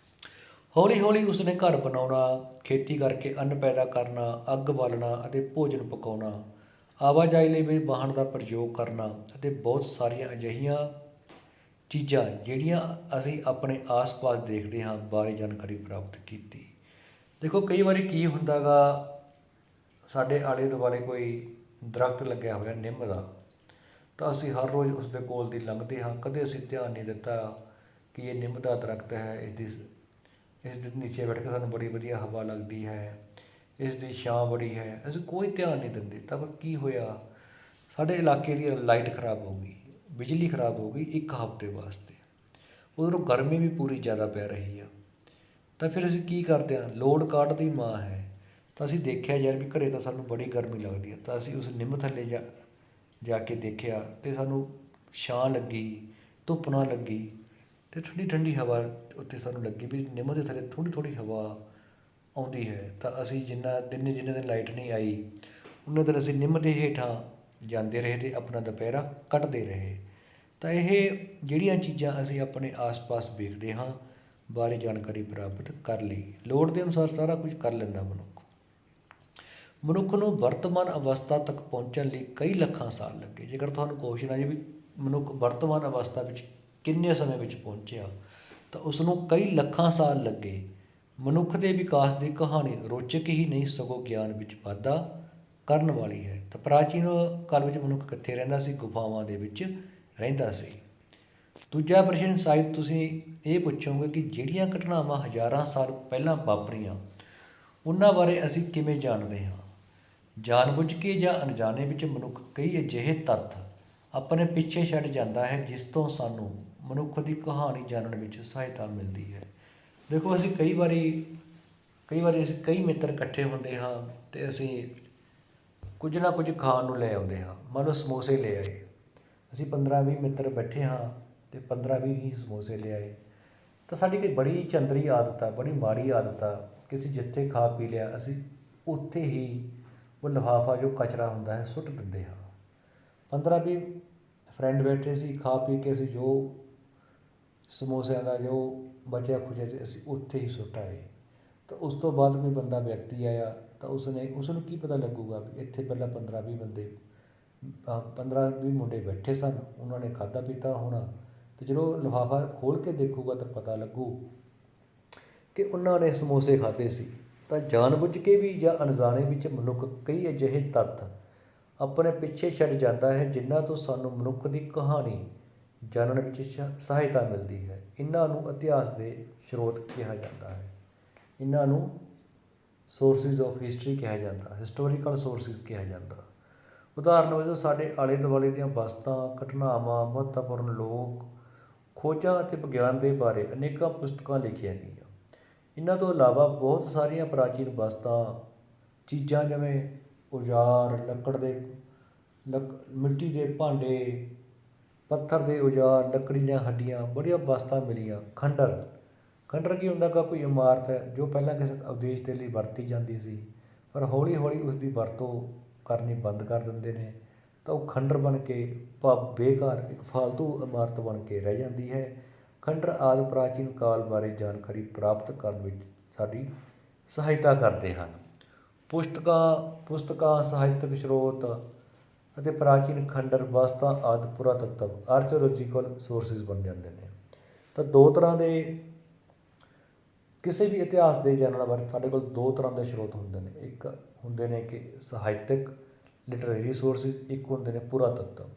ਹੌਲੀ ਹੌਲੀ ਉਸਨੇ ਘਰ ਬਣਾਉਣਾ, ਖੇਤੀ ਕਰਕੇ ਅੰਨ ਪੈਦਾ ਕਰਨਾ, ਅੱਗ ਬਾਲਣਾ ਅਤੇ ਭੋਜਨ ਪਕਾਉਣਾ, ਆਵਾਜਾਈ ਲਈ ਵੀ ਵਾਹਨ ਦਾ ਪ੍ਰਯੋਗ ਕਰਨਾ, ਅਤੇ ਬਹੁਤ ਸਾਰੀਆਂ ਅਜਿਹੀਆਂ ਚੀਜ਼ਾਂ ਜਿਹੜੀਆਂ ਅਸੀਂ ਆਪਣੇ ਆਸ ਪਾਸ ਦੇਖਦੇ ਹਾਂ ਬਾਰੇ ਜਾਣਕਾਰੀ ਪ੍ਰਾਪਤ ਕੀਤੀ। ਦੇਖੋ, ਕਈ ਵਾਰੀ ਕੀ ਹੁੰਦਾ ਗਾ, ਸਾਡੇ ਆਲੇ ਦੁਆਲੇ ਕੋਈ ਦਰਖਤ ਲੱਗਿਆ ਹੋਇਆ ਨਿੰਮ ਦਾ, ਤਾਂ ਅਸੀਂ ਹਰ ਰੋਜ਼ ਉਸ ਦੇ ਕੋਲ ਦੀ ਲੰਘਦੇ ਹਾਂ, ਕਦੇ ਅਸੀਂ ਧਿਆਨ ਨਹੀਂ ਦਿੱਤਾ ਕਿ ਇਹ ਨਿੰਮ ਦਾ ਦਰਖਤ ਹੈ, ਇਸ ਦੇ ਨੀਚੇ ਬੈਠ ਕੇ ਸਾਨੂੰ ਬੜੀ ਵਧੀਆ ਹਵਾ ਲੱਗਦੀ ਹੈ, ਇਸ ਦੀ ਛਾਂ ਬੜੀ ਹੈ, ਅਸੀਂ ਕੋਈ ਧਿਆਨ ਨਹੀਂ ਦਿੰਦੇ। ਤਾਂ ਕੀ ਹੋਇਆ, ਸਾਡੇ ਇਲਾਕੇ ਦੀ ਲਾਈਟ ਖਰਾਬ ਹੋ ਗਈ, ਬਿਜਲੀ ਖਰਾਬ ਹੋ ਗਈ 1 ਹਫ਼ਤੇ ਵਾਸਤੇ, ਉਧਰੋਂ ਗਰਮੀ ਵੀ ਪੂਰੀ ਜ਼ਿਆਦਾ ਪੈ ਰਹੀ ਆ। ਤਾਂ ਫਿਰ ਅਸੀਂ ਕੀ ਕਰਦੇ ਹਾਂ, ਲੋੜ ਕਾਢ ਦੀ ਮਾਂ ਹੈ, ਤਾਂ ਅਸੀਂ ਦੇਖਿਆ ਯਾਰ ਵੀ ਘਰੇ ਤਾਂ ਸਾਨੂੰ ਬੜੀ ਗਰਮੀ ਲੱਗਦੀ ਹੈ, ਤਾਂ ਅਸੀਂ ਉਸ ਨਿੰਮ ਥੱਲੇ ਜਾ ਕੇ ਦੇਖਿਆ, ਅਤੇ ਸਾਨੂੰ ਛਾਂ ਲੱਗੀ, ਧੁੱਪ ਨਾ ਲੱਗੀ, ਅਤੇ ਠੰਡੀ ਠੰਡੀ ਹਵਾ ਉੱਤੇ ਸਾਨੂੰ ਲੱਗੀ ਵੀ ਨਿੰਮ ਦੇ ਥੱਲੇ ਥੋੜ੍ਹੀ ਥੋੜ੍ਹੀ ਹਵਾ ਆਉਂਦੀ ਹੈ। ਤਾਂ ਅਸੀਂ ਜਿੰਨੇ ਦਿਨ ਲਾਈਟ ਨਹੀਂ ਆਈ, ਉਨੇ ਦਿਨ ਅਸੀਂ ਨਿੰਮ ਦੇ ਹੇਠਾਂ ਜਾਂਦੇ ਰਹੇ ਅਤੇ ਆਪਣਾ ਦੁਪਹਿਰਾ ਕੱਟਦੇ ਰਹੇ। ਤਾਂ ਇਹ ਜਿਹੜੀਆਂ ਚੀਜ਼ਾਂ ਅਸੀਂ ਆਪਣੇ ਆਸ ਪਾਸ ਵੇਖਦੇ ਹਾਂ ਬਾਰੇ ਜਾਣਕਾਰੀ ਪ੍ਰਾਪਤ ਕਰ ਲਈ। ਲੋੜ ਦੇ ਅਨੁਸਾਰ ਸਾਰਾ ਕੁਝ ਕਰ ਲੈਂਦਾ ਮਨੁੱਖ ਨੂੰ ਵਰਤਮਾਨ ਅਵਸਥਾ ਤੱਕ ਪਹੁੰਚਣ ਲਈ ਕਈ ਲੱਖਾਂ ਸਾਲ ਲੱਗੇ। ਜੇਕਰ ਤੁਹਾਨੂੰ ਕੁਐਸਚਨ ਆ ਜੇ ਵੀ ਮਨੁੱਖ ਵਰਤਮਾਨ ਅਵਸਥਾ ਵਿੱਚ ਕਿੰਨੇ ਸਮੇਂ ਵਿੱਚ ਪਹੁੰਚਿਆ, ਤਾਂ ਉਸ ਨੂੰ ਕਈ ਲੱਖਾਂ ਸਾਲ ਲੱਗੇ। ਮਨੁੱਖ ਦੇ ਵਿਕਾਸ ਦੀ ਕਹਾਣੀ ਰੌਚਕ ਹੀ ਨਹੀਂ ਸਗੋਂ ਗਿਆਨ ਵਿੱਚ ਵਾਧਾ ਕਰਨ ਵਾਲੀ ਹੈ। ਤਾਂ ਪ੍ਰਾਚੀਨ ਕਾਲ ਵਿੱਚ ਮਨੁੱਖ ਕਿੱਥੇ ਰਹਿੰਦਾ ਸੀ? ਗੁਫਾਵਾਂ ਦੇ ਵਿੱਚ ਰਹਿੰਦਾ ਸੀ। ਦੂਜਾ ਪ੍ਰਸ਼ਨ ਸ਼ਾਇਦ ਤੁਸੀਂ ਇਹ ਪੁੱਛੋਗੇ ਕਿ ਜਿਹੜੀਆਂ ਘਟਨਾਵਾਂ ਹਜ਼ਾਰਾਂ ਸਾਲ ਪਹਿਲਾਂ ਵਾਪਰੀਆਂ ਉਹਨਾਂ ਬਾਰੇ ਅਸੀਂ ਕਿਵੇਂ ਜਾਣਦੇ ਹਾਂ? ਜਾਣਬੁੱਝ ਕੇ ਜਾਂ ਅਣਜਾਣੇ ਵਿੱਚ ਮਨੁੱਖ ਕਈ ਅਜਿਹੇ ਤੱਥ ਆਪਣੇ ਪਿੱਛੇ ਛੱਡ ਜਾਂਦਾ ਹੈ ਜਿਸ ਤੋਂ ਸਾਨੂੰ ਮਨੁੱਖ ਦੀ ਕਹਾਣੀ ਜਾਣਨ ਵਿੱਚ ਸਹਾਇਤਾ ਮਿਲਦੀ ਹੈ। ਦੇਖੋ, ਅਸੀਂ ਕਈ ਵਾਰੀ ਅਸੀਂ ਕਈ ਮਿੱਤਰ ਇਕੱਠੇ ਹੁੰਦੇ ਹਾਂ ਅਤੇ ਅਸੀਂ ਕੁਝ ਨਾ ਕੁਝ ਖਾਣ ਨੂੰ ਲੈ ਆਉਂਦੇ ਹਾਂ। ਮੰਨ ਲਓ ਸਮੋਸੇ ਲੈ ਆਏ, ਅਸੀਂ 15-20 ਮਿੱਤਰ ਬੈਠੇ ਹਾਂ ਅਤੇ 15-20 ਹੀ ਸਮੋਸੇ ਲੈ ਆਏ। ਤਾਂ ਸਾਡੀ ਕੋਈ ਬੜੀ ਚੰਦਰੀ ਆਦਤ ਆ, ਬੜੀ ਮਾੜੀ ਆਦਤ ਆ ਕਿ ਅਸੀਂ ਜਿੱਥੇ ਖਾ ਪੀ ਲਿਆ ਅਸੀਂ ਉੱਥੇ ਹੀ ਉਹ ਲਿਫਾਫਾ ਜੋ ਕਚਰਾ ਹੁੰਦਾ ਹੈ ਸੁੱਟ ਦਿੰਦੇ ਹਾਂ। 15-20 ਫਰੈਂਡ ਬੈਠੇ ਸੀ, ਖਾ ਪੀ ਕੇ ਅਸੀਂ ਜੋ ਸਮੋਸਿਆਂ ਦਾ ਜੋ ਬਚਿਆ ਖੁਚਿਆ ਸੀ ਅਸੀਂ ਉੱਥੇ ਹੀ ਸੁੱਟ ਆਏ। ਤਾਂ ਉਸ ਤੋਂ ਬਾਅਦ ਕੋਈ ਵਿਅਕਤੀ ਆਇਆ ਤਾਂ ਉਸਨੂੰ ਕੀ ਪਤਾ ਲੱਗੂਗਾ ਵੀ ਇੱਥੇ ਪਹਿਲਾਂ 15-20 ਮੁੰਡੇ ਬੈਠੇ ਸਨ, ਉਹਨਾਂ ਨੇ ਖਾਧਾ ਪੀਤਾ ਹੋਣਾ, ਅਤੇ ਜਦੋਂ ਲਿਫਾਫਾ ਖੋਲ੍ਹ ਕੇ ਦੇਖੂਗਾ ਤਾਂ ਪਤਾ ਲੱਗੂ ਕਿ ਉਹਨਾਂ ਨੇ ਸਮੋਸੇ ਖਾਧੇ ਸੀ। ਤਾਂ ਜਾਣਬੁੱਝ ਕੇ ਵੀ ਜਾਂ ਅਣਜਾਣੇ ਵਿੱਚ ਮਨੁੱਖ ਕਈ ਅਜਿਹੇ ਤੱਥ ਆਪਣੇ ਪਿੱਛੇ ਛੱਡ ਜਾਂਦਾ ਹੈ ਜਿਨ੍ਹਾਂ ਤੋਂ ਸਾਨੂੰ ਮਨੁੱਖ ਦੀ ਕਹਾਣੀ ਜਾਣਨ ਵਿੱਚ ਸਹਾਇਤਾ ਮਿਲਦੀ ਹੈ। ਇਹਨਾਂ ਨੂੰ ਇਤਿਹਾਸ ਦੇ ਸਰੋਤ ਕਿਹਾ ਜਾਂਦਾ ਹੈ, ਇਹਨਾਂ ਨੂੰ ਸੋਰਸਿਸ ਆਫ ਹਿਸਟਰੀ ਕਿਹਾ ਜਾਂਦਾ, ਹਿਸਟੋਰੀਕਲ ਸੋਰਸਿਸ ਕਿਹਾ ਜਾਂਦਾ। ਉਦਾਹਰਨ ਵਜੋਂ ਸਾਡੇ ਆਲੇ ਦੁਆਲੇ ਦੀਆਂ ਵਸਤਾਂ, ਘਟਨਾਵਾਂ, ਮਹੱਤਵਪੂਰਨ ਲੋਕ, ਖੋਜਾਂ ਅਤੇ ਵਿਗਿਆਨ ਦੇ ਬਾਰੇ ਅਨੇਕਾਂ ਪੁਸਤਕਾਂ ਲਿਖੀਆਂ ਗਈਆਂ। ਇਹਨਾਂ ਤੋਂ ਇਲਾਵਾ ਬਹੁਤ ਸਾਰੀਆਂ ਪ੍ਰਾਚੀਨ ਵਸਤਾਂ, ਚੀਜ਼ਾਂ ਜਿਵੇਂ ਔਜ਼ਾਰ, ਮਿੱਟੀ ਦੇ ਭਾਂਡੇ, ਪੱਥਰ ਦੇ ਔਜ਼ਾਰ, ਲੱਕੜੀ ਦੀਆਂ ਹੱਡੀਆਂ, ਬੜੀਆਂ ਵਸਤਾਂ ਮਿਲੀਆਂ। ਖੰਡਰ ਕੀ ਹੁੰਦਾ ਗਾ? ਕੋਈ ਇਮਾਰਤ ਹੈ ਜੋ ਪਹਿਲਾਂ ਕਿਸੇ ਉਦੇਸ਼ ਦੇ ਲਈ ਵਰਤੀ ਜਾਂਦੀ ਸੀ, ਪਰ ਹੌਲੀ ਹੌਲੀ ਉਸ ਦੀ ਵਰਤੋਂ ਕਰਨੀ ਬੰਦ ਕਰ ਦਿੰਦੇ ਨੇ, ਤਾਂ ਉਹ ਖੰਡਰ ਬਣ ਕੇ ਬੇਕਾਰ ਇੱਕ ਫਾਲਤੂ ਇਮਾਰਤ ਬਣ ਕੇ ਰਹਿ ਜਾਂਦੀ ਹੈ। ਖੰਡਰ ਆਦਿ ਪ੍ਰਾਚੀਨ ਕਾਲ ਬਾਰੇ ਜਾਣਕਾਰੀ ਪ੍ਰਾਪਤ ਕਰਨ ਵਿੱਚ ਸਾਡੀ ਸਹਾਇਤਾ ਕਰਦੇ ਹਨ। ਪੁਸਤਕਾਂ, ਸਾਹਿਤਕ ਸਰੋਤ ਅਤੇ ਪ੍ਰਾਚੀਨ ਖੰਡਰ, ਵਸਤਾਂ ਆਦਿ ਪੁਰਾਤੱਤਵ ਆਰਚੀਓਲੋਜੀਕਲ ਸੋਰਸਿਸ ਬਣ ਜਾਂਦੇ ਨੇ। ਤਾਂ ਦੋ ਤਰ੍ਹਾਂ ਦੇ ਕਿਸੇ ਵੀ ਇਤਿਹਾਸ ਦੇ ਜਾਣਨ ਬਾਰੇ ਸਾਡੇ ਕੋਲ 2 ਤਰ੍ਹਾਂ ਦੇ ਸਰੋਤ ਹੁੰਦੇ ਨੇ। ਇੱਕ ਹੁੰਦੇ ਨੇ ਕਿ ਸਾਹਿਤਕ ਲਿਟਰੇਰੀ ਸੋਰਸਿਸ, ਇੱਕ ਹੁੰਦੇ ਨੇ ਪੁਰਾਤੱਤਵ।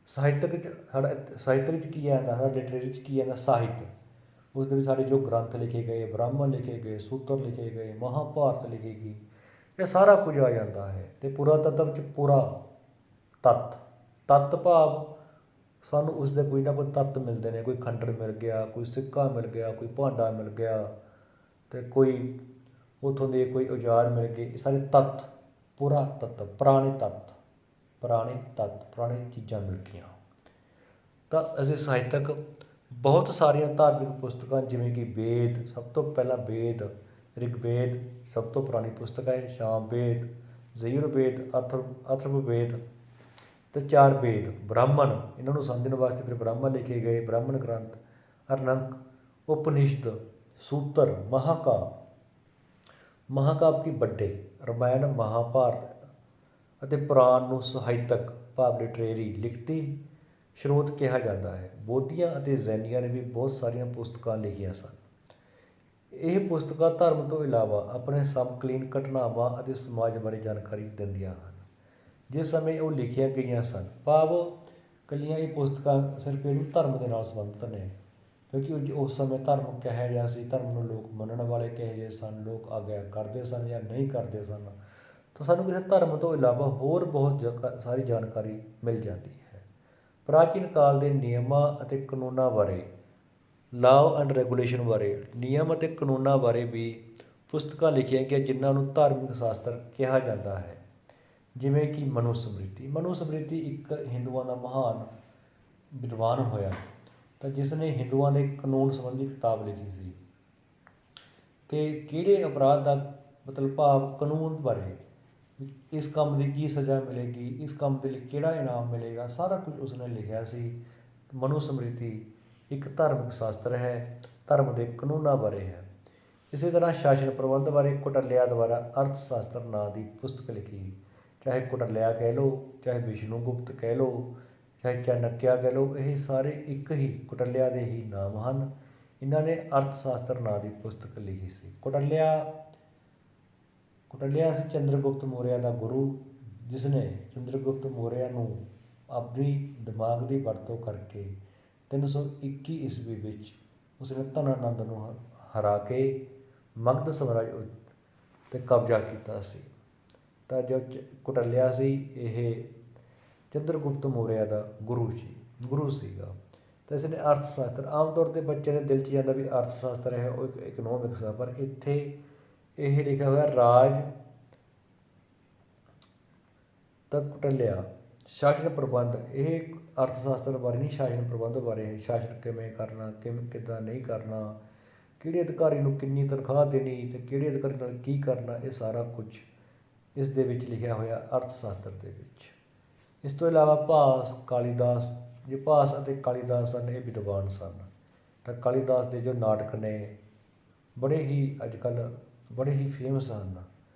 ਸਾਹਿਤਕ 'ਚ ਸਾਡਾ ਸਾਹਿਤਕ 'ਚ ਕੀ ਆਉਂਦਾ, ਸਾਡਾ ਲਿਟਰੇਰੀ 'ਚ ਕੀ ਆਉਂਦਾ, ਸਾਹਿਤ। ਉਸ ਦੇ ਵਿੱਚ ਸਾਡੇ ਜੋ ਗ੍ਰੰਥ ਲਿਖੇ ਗਏ, ਬ੍ਰਾਹਮਣ ਲਿਖੇ ਗਏ, ਸੂਤਰ ਲਿਖੇ ਗਏ, ਮਹਾਭਾਰਤ ਲਿਖੀ ਗਈ, ਇਹ ਸਾਰਾ ਕੁਝ ਆ ਜਾਂਦਾ ਹੈ। ਅਤੇ ਪੁਰਾਤੱਤਵ 'ਚ ਪੁਰਾ ਤੱਤ, ਤੱਤ ਭਾਵ ਸਾਨੂੰ ਉਸ ਦੇ ਕੋਈ ਨਾ ਕੋਈ ਤੱਤ ਮਿਲਦੇ ਨੇ, ਕੋਈ ਖੰਡਰ ਮਿਲ ਗਿਆ, ਕੋਈ ਸਿੱਕਾ ਮਿਲ ਗਿਆ, ਕੋਈ ਭਾਂਡਾ ਮਿਲ ਗਿਆ, ਅਤੇ ਕੋਈ ਉੱਥੋਂ ਦੇ ਕੋਈ ਔਜ਼ਾਰ ਮਿਲ ਗਏ। ਇਹ ਸਾਰੇ ਤੱਤ, ਪੁਰਾ ਤੱਤ, ਪੁਰਾਣੇ ਤੱਤ, ਪੁਰਾਣੇ ਤੱਤ, ਪੁਰਾਣੀ ਚੀਜ਼ਾਂ ਮਿਲ ਗਈਆਂ। ਤਾਂ ਅਸੀਂ ਸਾਹਿਤਕ ਬਹੁਤ ਸਾਰੀਆਂ ਧਾਰਮਿਕ ਪੁਸਤਕਾਂ, ਜਿਵੇਂ ਕਿ ਵੇਦ, ਸਭ ਤੋਂ ਪਹਿਲਾਂ ਵੇਦ, ਰਿਗਵੇਦ ਸਭ ਤੋਂ ਪੁਰਾਣੀ ਪੁਸਤਕ ਹੈ, ਸਾਮਵੇਦ, ਯਜੁਰਵੇਦ, ਅਥਰਵਵੇਦ ਅਤੇ 4 ਵੇਦ, ਬ੍ਰਾਹਮਣ, ਇਹਨਾਂ ਨੂੰ ਸਮਝਣ ਵਾਸਤੇ ਫਿਰ ਬ੍ਰਾਹਮਣ ਲਿਖੇ ਗਏ, ਬ੍ਰਾਹਮਣ ਗ੍ਰੰਥ, ਅਰਣਕ, ਉਪਨਿਸ਼ਦ, ਸੂਤਰ, ਮਹਾਕਾਵ, ਮਹਾਕਾਵ ਕੀ ਵੱਡੇ, ਰਾਮਾਇਣ, ਮਹਾਭਾਰਤ ਅਤੇ ਪੁਰਾਣ ਨੂੰ ਸਾਹਿਤਕ ਭਾਵ ਲਿਟਰੇਰੀ, ਲਿਖਤੀ ਸਰੋਤ ਕਿਹਾ ਜਾਂਦਾ ਹੈ। ਬੋਧੀਆਂ ਅਤੇ ਜੈਨੀਆਂ ਨੇ ਵੀ ਬਹੁਤ ਸਾਰੀਆਂ ਪੁਸਤਕਾਂ ਲਿਖੀਆਂ ਸਨ। ਇਹ ਪੁਸਤਕਾਂ ਧਰਮ ਤੋਂ ਇਲਾਵਾ ਆਪਣੇ ਸਮਕਾਲੀਨ ਘਟਨਾਵਾਂ ਅਤੇ ਸਮਾਜ ਬਾਰੇ ਜਾਣਕਾਰੀ ਦਿੰਦੀਆਂ ਹਨ। ਜਿਸ ਸਮੇਂ ਉਹ ਲਿਖੀਆਂ ਗਈਆਂ ਸਨ, ਭਾਵ ਇਕੱਲੀਆਂ ਇਹ ਪੁਸਤਕਾਂ ਸਿਰਫ ਇਹਨੂੰ ਧਰਮ ਦੇ ਨਾਲ ਸੰਬੰਧਿਤ ਨੇ, ਕਿਉਂਕਿ ਉਸ ਸਮੇਂ ਧਰਮ ਕਿਹੋ ਜਿਹਾ ਸੀ, ਧਰਮ ਨੂੰ ਲੋਕ ਮੰਨਣ ਵਾਲੇ ਕਿਹੋ ਜਿਹੇ ਸਨ, ਲੋਕ ਆਗਿਆ ਕਰਦੇ ਸਨ ਜਾਂ ਨਹੀਂ ਕਰਦੇ ਸਨ। ਤਾਂ ਸਾਨੂੰ ਕਿਸੇ ਧਰਮ ਤੋਂ ਇਲਾਵਾ ਹੋਰ ਬਹੁਤ ਸਾਰੀ ਜਾਣਕਾਰੀ ਮਿਲ ਜਾਂਦੀ ਹੈ। ਪ੍ਰਾਚੀਨ ਕਾਲ ਦੇ ਨਿਯਮਾਂ ਅਤੇ ਕਾਨੂੰਨਾਂ ਬਾਰੇ, ਲਾਅ ਐਂਡ ਰੈਗੂਲੇਸ਼ਨ ਬਾਰੇ, ਨਿਯਮ ਅਤੇ ਕਾਨੂੰਨਾਂ ਬਾਰੇ ਵੀ ਪੁਸਤਕਾਂ ਲਿਖੀਆਂ ਗਈਆਂ, ਜਿਨ੍ਹਾਂ ਨੂੰ ਧਾਰਮਿਕ ਸ਼ਾਸਤਰ ਕਿਹਾ ਜਾਂਦਾ ਹੈ। ਜਿਵੇਂ ਕਿ ਮਨੂ ਸਮ੍ਰਿਤੀ। ਮਨੂ ਸਮ੍ਰਿਤੀ ਇੱਕ ਹਿੰਦੂਆਂ ਦਾ ਮਹਾਨ ਵਿਦਵਾਨ ਹੋਇਆ, ਤਾਂ ਜਿਸ ਨੇ ਹਿੰਦੂਆਂ ਦੇ ਕਾਨੂੰਨ ਸੰਬੰਧੀ ਕਿਤਾਬ ਲਿਖੀ ਸੀ ਕਿ ਕਿਹੜੇ ਅਪਰਾਧ ਦਾ ਮਤਲਬ ਭਾਵ ਕਾਨੂੰਨ ਬਾਰੇ, ਇਸ ਕੰਮ ਦੀ ਕੀ ਸਜ਼ਾ ਮਿਲੇਗੀ, ਇਸ ਕੰਮ ਦੇ ਲਈ ਕਿਹੜਾ ਇਨਾਮ ਮਿਲੇਗਾ, ਸਾਰਾ ਕੁਝ ਉਸਨੇ ਲਿਖਿਆ ਸੀ। ਮਨੂ ਸਮ੍ਰਿਤੀ ਇੱਕ ਧਾਰਮਿਕ ਸ਼ਾਸਤਰ ਹੈ, ਧਰਮ ਦੇ ਕਾਨੂੰਨਾਂ ਬਾਰੇ ਹੈ। ਇਸੇ ਤਰ੍ਹਾਂ ਸ਼ਾਸਨ ਪ੍ਰਬੰਧ ਬਾਰੇ ਕੌਟਲਿਆ ਦੁਆਰਾ ਅਰਥ ਸ਼ਾਸਤਰ ਨਾਂ ਦੀ ਪੁਸਤਕ ਲਿਖੀ। ਚਾਹੇ ਕੌਟਲਿਆ ਕਹਿ ਲਓ, ਚਾਹੇ ਵਿਸ਼ਨੂੰ ਗੁਪਤ ਕਹਿ ਲਓ, ਚਾਹੇ ਚਾਣਕਿਆ ਕਹਿ ਲਓ, ਇਹ ਸਾਰੇ ਇੱਕ ਹੀ ਕੌਟਲਿਆ ਦੇ ਹੀ ਨਾਮ ਹਨ। ਇਹਨਾਂ ਨੇ ਅਰਥ ਸ਼ਾਸਤਰ ਨਾਂ ਦੀ ਪੁਸਤਕ ਲਿਖੀ ਸੀ। ਕੌਟਲਿਆ ਸੀ ਚੰਦਰਗੁਪਤ ਮੌਰਿਆ ਦਾ ਗੁਰੂ, ਜਿਸ ਨੇ ਚੰਦਰਗੁਪਤ ਮੌਰਿਆ ਨੂੰ ਆਪਣੀ ਦਿਮਾਗ ਦੀ ਵਰਤੋਂ ਕਰਕੇ 321 ਈਸਵੀ ਵਿੱਚ ਉਸਨੇ ਧਨਾਨੰਦ ਨੂੰ ਹਰਾ ਕੇ ਮਗਧ ਸਾਮਰਾਜ ਉੱਤੇ ਕਬਜ਼ਾ ਕੀਤਾ ਸੀ। ਤਾਂ ਜੋ ਕੌਟਲਿਆ ਸੀ, ਇਹ ਚੰਦਰਗੁਪਤ ਮੌਰਿਆ ਦਾ ਗੁਰੂ ਸੀਗਾ। ਤਾਂ ਇਸ ਨੇ ਅਰਥ ਸ਼ਾਸਤਰ, ਆਮ ਤੌਰ 'ਤੇ ਬੱਚੇ ਦੇ ਦਿਲ 'ਚ ਜਾਂਦਾ ਵੀ ਅਰਥ ਸ਼ਾਸਤਰ ਹੈ ਉਹ ਇੱਕ ਇਕਨੋਮਿਕਸ ਆ, ਪਰ ਇੱਥੇ ਇਹ ਲਿਖਿਆ ਹੋਇਆ ਰਾਜ ਤਾਂ ਕੌਟਲਿਆ। ਸ਼ਾਸਨ ਪ੍ਰਬੰਧ, ਇਹ ਅਰਥ ਸ਼ਾਸਤਰ ਬਾਰੇ ਨਹੀਂ, ਸ਼ਾਸਨ ਪ੍ਰਬੰਧ ਬਾਰੇ ਹੈ। ਸ਼ਾਸਨ ਕਿਵੇਂ ਕਰਨਾ, ਕਿੱਦਾਂ ਨਹੀਂ ਕਰਨਾ, ਕਿਹੜੇ ਅਧਿਕਾਰੀ ਨੂੰ ਕਿੰਨੀ ਤਨਖਾਹ ਦੇਣੀ ਅਤੇ ਕਿਹੜੇ ਅਧਿਕਾਰੀ ਨਾਲ ਕੀ ਕਰਨਾ, ਇਹ ਸਾਰਾ ਕੁਝ ਇਸ ਦੇ ਵਿੱਚ ਲਿਖਿਆ ਹੋਇਆ ਅਰਥ ਸ਼ਾਸਤਰ ਦੇ ਵਿੱਚ। ਇਸ ਤੋਂ ਇਲਾਵਾ ਭਾਸ, ਕਾਲੀਦਾਸ, ਜੇ ਭਾਸ ਅਤੇ ਕਾਲੀਦਾਸ ਸਨ, ਇਹ ਵਿਦਵਾਨ ਸਨ। ਤਾਂ ਕਾਲੀਦਾਸ ਦੇ ਜੋ ਨਾਟਕ ਨੇ ਬੜੇ ਹੀ ਅੱਜ ਕੱਲ੍ਹ ਬੜੇ ਹੀ ਫੇਮਸ ਹਨ।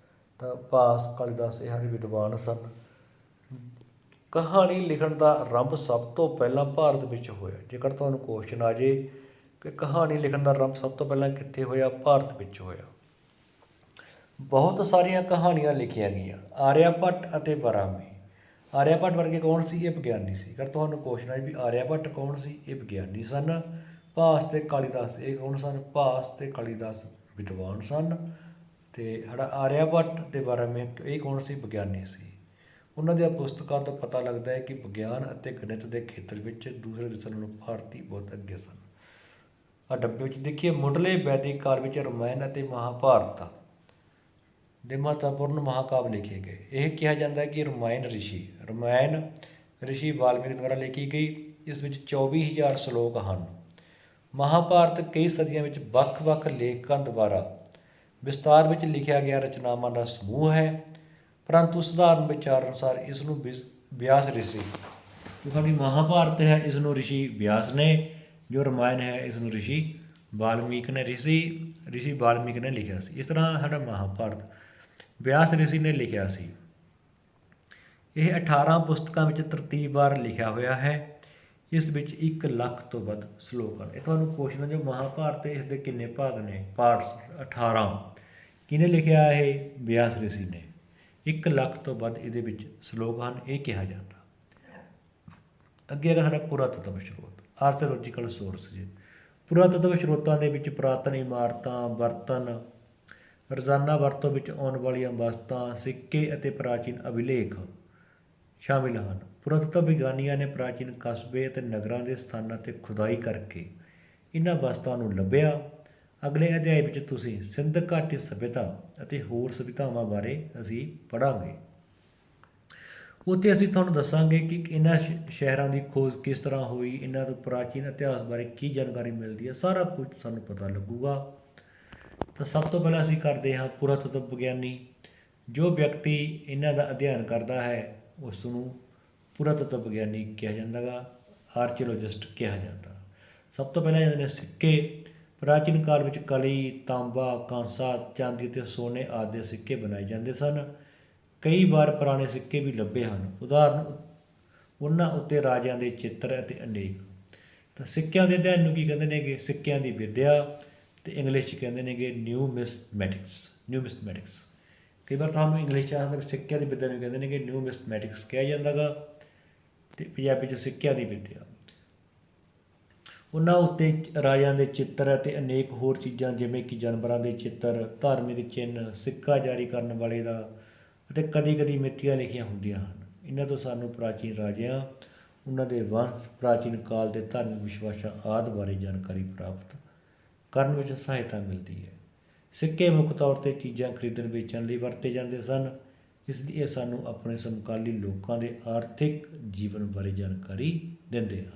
ਤਾਂ ਭਾਸ, ਕਾਲੀਦਾਸ ਇਹ ਸਾਰੇ ਵਿਦਵਾਨ ਸਨ। ਕਹਾਣੀ ਲਿਖਣ ਦਾ ਆਰੰਭ ਸਭ ਤੋਂ ਪਹਿਲਾਂ ਭਾਰਤ ਵਿੱਚ ਹੋਇਆ। ਜੇਕਰ ਤੁਹਾਨੂੰ ਕੁਐਸਚਨ ਆ ਜੇ ਕਿ ਕਹਾਣੀ ਲਿਖਣ ਦਾ ਆਰੰਭ ਸਭ ਤੋਂ ਪਹਿਲਾਂ ਕਿੱਥੇ ਹੋਇਆ, ਭਾਰਤ ਵਿੱਚ ਹੋਇਆ। ਬਹੁਤ ਸਾਰੀਆਂ ਕਹਾਣੀਆਂ ਲਿਖੀਆਂ ਗਈਆਂ। ਆਰਿਆ ਭੱਟ ਅਤੇ ਬਰਾਹਮੀ। ਆਰਿਆ ਭੱਟ ਵਰਗੇ ਕੌਣ ਸੀ? ਇਹ ਵਿਗਿਆਨੀ ਸੀ। ਅਗਰ ਤੁਹਾਨੂੰ ਕੁਐਸਚਨ ਆਏ ਵੀ ਆਰਿਆ ਭੱਟ ਕੌਣ ਸੀ, ਇਹ ਵਿਗਿਆਨੀ ਸਨ। ਭਾਸ ਅਤੇ ਕਾਲੀਦਾਸ ਇਹ ਕੌਣ ਸਨ? ਭਾਸ ਅਤੇ ਕਾਲੀਦਾਸ ਵਿਦਵਾਨ ਸਨ। ਅਤੇ ਸਾਡਾ ਆਰਿਆ ਭੱਟ ਅਤੇ ਬਰਾਹਮੀ ਇਹ ਕੌਣ ਸੀ? ਵਿਗਿਆਨੀ ਸੀ। ਉਹਨਾਂ ਦੀਆਂ ਪੁਸਤਕਾਂ ਤੋਂ ਪਤਾ ਲੱਗਦਾ ਹੈ ਕਿ ਵਿਗਿਆਨ ਅਤੇ ਗਣਿਤ ਦੇ ਖੇਤਰ ਵਿੱਚ ਦੂਸਰੇ ਦੇਸ਼ਾਂ ਨਾਲੋਂ ਭਾਰਤੀ ਬਹੁਤ ਅੱਗੇ ਸਨ। ਆਹ ਡੱਬੇ ਵਿੱਚ ਦੇਖੀਏ, ਮੁੱਢਲੇ ਵੈਦਿਕ ਕਾਲ ਵਿੱਚ ਰਾਮਾਇਣ ਅਤੇ ਮਹਾਭਾਰਤ ਦੇ ਮਹੱਤਵਪੂਰਨ ਮਹਾਂਕਾਵਿ ਲਿਖੇ ਗਏ। ਇਹ ਕਿਹਾ ਜਾਂਦਾ ਕਿ ਰਾਮਾਇਣ ਰਿਸ਼ੀ ਵਾਲਮੀਕ ਦੁਆਰਾ ਲਿਖੀ ਗਈ। ਇਸ ਵਿੱਚ 24,000 ਸ਼ਲੋਕ ਹਨ। ਮਹਾਭਾਰਤ ਕਈ ਸਦੀਆਂ ਵਿੱਚ ਵੱਖ-ਵੱਖ ਲੇਖਕਾਂ ਦੁਆਰਾ ਵਿਸਤਾਰ ਵਿੱਚ ਲਿਖਿਆ ਗਿਆ ਰਚਨਾਵਾਂ ਦਾ ਸਮੂਹ ਹੈ, ਪਰੰਤੂ ਸਧਾਰਨ ਵਿਚਾਰ ਅਨੁਸਾਰ ਇਸ ਨੂੰ ਵਿਆਸ ਰਿਸ਼ੀ, ਜੋ ਸਾਡੀ ਮਹਾਭਾਰਤ ਹੈ ਇਸ ਨੂੰ ਰਿਸ਼ੀ ਵਿਆਸ ਨੇ, ਜੋ ਰਾਮਾਇਣ ਹੈ ਇਸ ਨੂੰ ਰਿਸ਼ੀ ਵਾਲਮੀਕ ਨੇ ਲਿਖਿਆ ਸੀ। ਇਸ ਤਰ੍ਹਾਂ ਸਾਡਾ ਮਹਾਭਾਰਤ ਵਿਆਸ ਰਿਸ਼ੀ ਨੇ ਲਿਖਿਆ ਸੀ। ਇਹ 18 ਪੁਸਤਕਾਂ ਵਿੱਚ ਤਰਤੀਬਵਾਰ ਲਿਖਿਆ ਹੋਇਆ ਹੈ। ਇਸ ਵਿੱਚ 1 ਲੱਖ ਤੋਂ ਵੱਧ ਸ਼ਲੋਕ ਹਨ। ਇਹ ਤੁਹਾਨੂੰ ਕੁਐਸਚਨ ਜੋ ਮਹਾਭਾਰਤ ਹੈ ਇਸ ਦੇ ਕਿੰਨੇ ਭਾਗ ਨੇ? ਪਾਰਟਸ 18। ਕਿਹਨੇ ਲਿਖਿਆ? ਇਹ ਵਿਆਸ ਰਿਸ਼ੀ ਨੇ। 1 ਲੱਖ ਤੋਂ ਵੱਧ ਇਹਦੇ ਵਿੱਚ ਸ਼ਲੋਕ ਹਨ, ਇਹ ਕਿਹਾ ਜਾਂਦਾ। ਅੱਗੇ ਹੈਗਾ ਸਾਡਾ ਪੁਰਾਤੱਤਵ ਸਰੋਤ, ਆਰਥੋਲੋਜੀਕਲ ਸੋਰਸਿਸ। ਪੁਰਾਤੱਤਵ ਸਰੋਤਾਂ ਦੇ ਵਿੱਚ ਪੁਰਾਤਨ ਇਮਾਰਤਾਂ, ਬਰਤਨ, ਰੋਜ਼ਾਨਾ ਵਰਤੋਂ ਵਿੱਚ ਆਉਣ ਵਾਲੀਆਂ ਵਸਤਾਂ, ਸਿੱਕੇ ਅਤੇ ਪ੍ਰਾਚੀਨ ਅਭਿਲੇਖ ਸ਼ਾਮਿਲ ਹਨ। ਪੁਰਾਤੱਤਵ ਵਿਗਿਆਨੀਆਂ ਨੇ ਪ੍ਰਾਚੀਨ ਕਸਬੇ ਅਤੇ ਨਗਰਾਂ ਦੇ ਸਥਾਨਾਂ 'ਤੇ ਖੁਦਾਈ ਕਰਕੇ ਇਹਨਾਂ ਵਸਤਾਂ ਨੂੰ ਲੱਭਿਆ। ਅਗਲੇ ਅਧਿਆਇ ਵਿੱਚ ਤੁਸੀਂ ਸਿੰਧ ਘਾਟੀ ਸੱਭਿਅਤਾ ਅਤੇ ਹੋਰ ਸਭਿਅਤਾਵਾਂ ਬਾਰੇ ਅਸੀਂ ਪੜ੍ਹਾਂਗੇ। ਉੱਥੇ ਅਸੀਂ ਤੁਹਾਨੂੰ ਦੱਸਾਂਗੇ ਕਿ ਇਹਨਾਂ ਸ਼ਹਿਰਾਂ ਦੀ ਖੋਜ ਕਿਸ ਤਰ੍ਹਾਂ ਹੋਈ, ਇਹਨਾਂ ਤੋਂ ਪ੍ਰਾਚੀਨ ਇਤਿਹਾਸ ਬਾਰੇ ਕੀ ਜਾਣਕਾਰੀ ਮਿਲਦੀ ਹੈ, ਸਾਰਾ ਕੁਝ ਸਾਨੂੰ ਪਤਾ ਲੱਗੂਗਾ। ਤਾਂ ਸਭ ਤੋਂ ਪਹਿਲਾਂ ਅਸੀਂ ਕਰਦੇ ਹਾਂ ਪੁਰਾਤੱਤਵ ਵਿਗਿਆਨੀ। ਜੋ ਵਿਅਕਤੀ ਇਹਨਾਂ ਦਾ ਅਧਿਐਨ ਕਰਦਾ ਹੈ ਉਸ ਨੂੰ ਪੁਰਾਤੱਤਵ ਵਿਗਿਆਨੀ ਕਿਹਾ ਜਾਂਦਾ ਗਾ, ਆਰਚੀਓਲੋਜਿਸਟ ਕਿਹਾ ਜਾਂਦਾ। ਸਭ ਤੋਂ ਪਹਿਲਾਂ ਜਾਂਦੇ ਨੇ ਸਿੱਕੇ। ਪ੍ਰਾਚੀਨ ਕਾਲ ਵਿੱਚ ਕਲੀ, ਤਾਂਬਾ, ਕਾਂਸਾ, ਚਾਂਦੀ ਅਤੇ ਸੋਨੇ ਆਦਿ ਦੇ ਸਿੱਕੇ ਬਣਾਏ ਜਾਂਦੇ ਸਨ। ਕਈ ਵਾਰ ਪੁਰਾਣੇ ਸਿੱਕੇ ਵੀ ਲੱਭੇ ਹਨ, ਉਦਾਹਰਨ ਉਹਨਾਂ ਉੱਤੇ ਰਾਜਿਆਂ ਦੇ ਚਿੱਤਰ ਅਤੇ ਅਨੇਕ। ਤਾਂ ਸਿੱਕਿਆਂ ਦੇ ਅਧਿਐਨ ਨੂੰ ਕੀ ਕਹਿੰਦੇ ਨੇਗੇ? ਸਿੱਕਿਆਂ ਦੀ ਵਿੱਦਿਆ, ਅਤੇ ਇੰਗਲਿਸ਼ 'ਚ ਕਹਿੰਦੇ ਨੇਗੇ ਨਿਊਮਿਸਮੈਟਿਕਸ। ਕਈ ਵਾਰ ਤੁਹਾਨੂੰ ਇੰਗਲਿਸ਼ 'ਚ ਆਉਂਦਾ ਸਿੱਕਿਆਂ ਦੀ ਵਿੱਦਿਆ ਨੂੰ ਕਹਿੰਦੇ ਨੇਗੇ ਨਿਊਮਿਸਮੈਟਿਕਸ ਕਿਹਾ ਜਾਂਦਾ ਗਾ, ਅਤੇ ਪੰਜਾਬੀ 'ਚ ਸਿੱਕਿਆਂ ਦੀ ਵਿੱਦਿਆ। ਉਹਨਾਂ ਉੱਤੇ ਰਾਜਿਆਂ ਦੇ ਚਿੱਤਰ ਅਤੇ ਅਨੇਕ ਹੋਰ ਚੀਜ਼ਾਂ ਜਿਵੇਂ ਕਿ ਜਾਨਵਰਾਂ ਦੇ ਚਿੱਤਰ, ਧਾਰਮਿਕ ਚਿੰਨ੍ਹ, ਸਿੱਕਾ ਜਾਰੀ ਕਰਨ ਵਾਲੇ ਦਾ, ਅਤੇ ਕਦੀ ਕਦੀ ਮਿੱਥੀਆਂ ਲਿਖੀਆਂ ਹੁੰਦੀਆਂ ਹਨ। ਇਹਨਾਂ ਤੋਂ ਸਾਨੂੰ ਪ੍ਰਾਚੀਨ ਰਾਜਿਆਂ, ਉਹਨਾਂ ਦੇ ਵੰਸ਼, ਪ੍ਰਾਚੀਨ ਕਾਲ ਦੇ ਧਾਰਮਿਕ ਵਿਸ਼ਵਾਸਾਂ ਆਦਿ ਬਾਰੇ ਜਾਣਕਾਰੀ ਪ੍ਰਾਪਤ ਕਰਨ ਵਿੱਚ ਸਹਾਇਤਾ ਮਿਲਦੀ ਹੈ। ਸਿੱਕੇ ਮੁੱਖ ਤੌਰ 'ਤੇ ਚੀਜ਼ਾਂ ਖਰੀਦਣ ਵੇਚਣ ਲਈ ਵਰਤੇ ਜਾਂਦੇ ਸਨ, ਇਸ ਲਈ ਇਹ ਸਾਨੂੰ ਆਪਣੇ ਸਮਕਾਲੀ ਲੋਕਾਂ ਦੇ ਆਰਥਿਕ ਜੀਵਨ ਬਾਰੇ ਜਾਣਕਾਰੀ ਦਿੰਦੇ ਹਨ।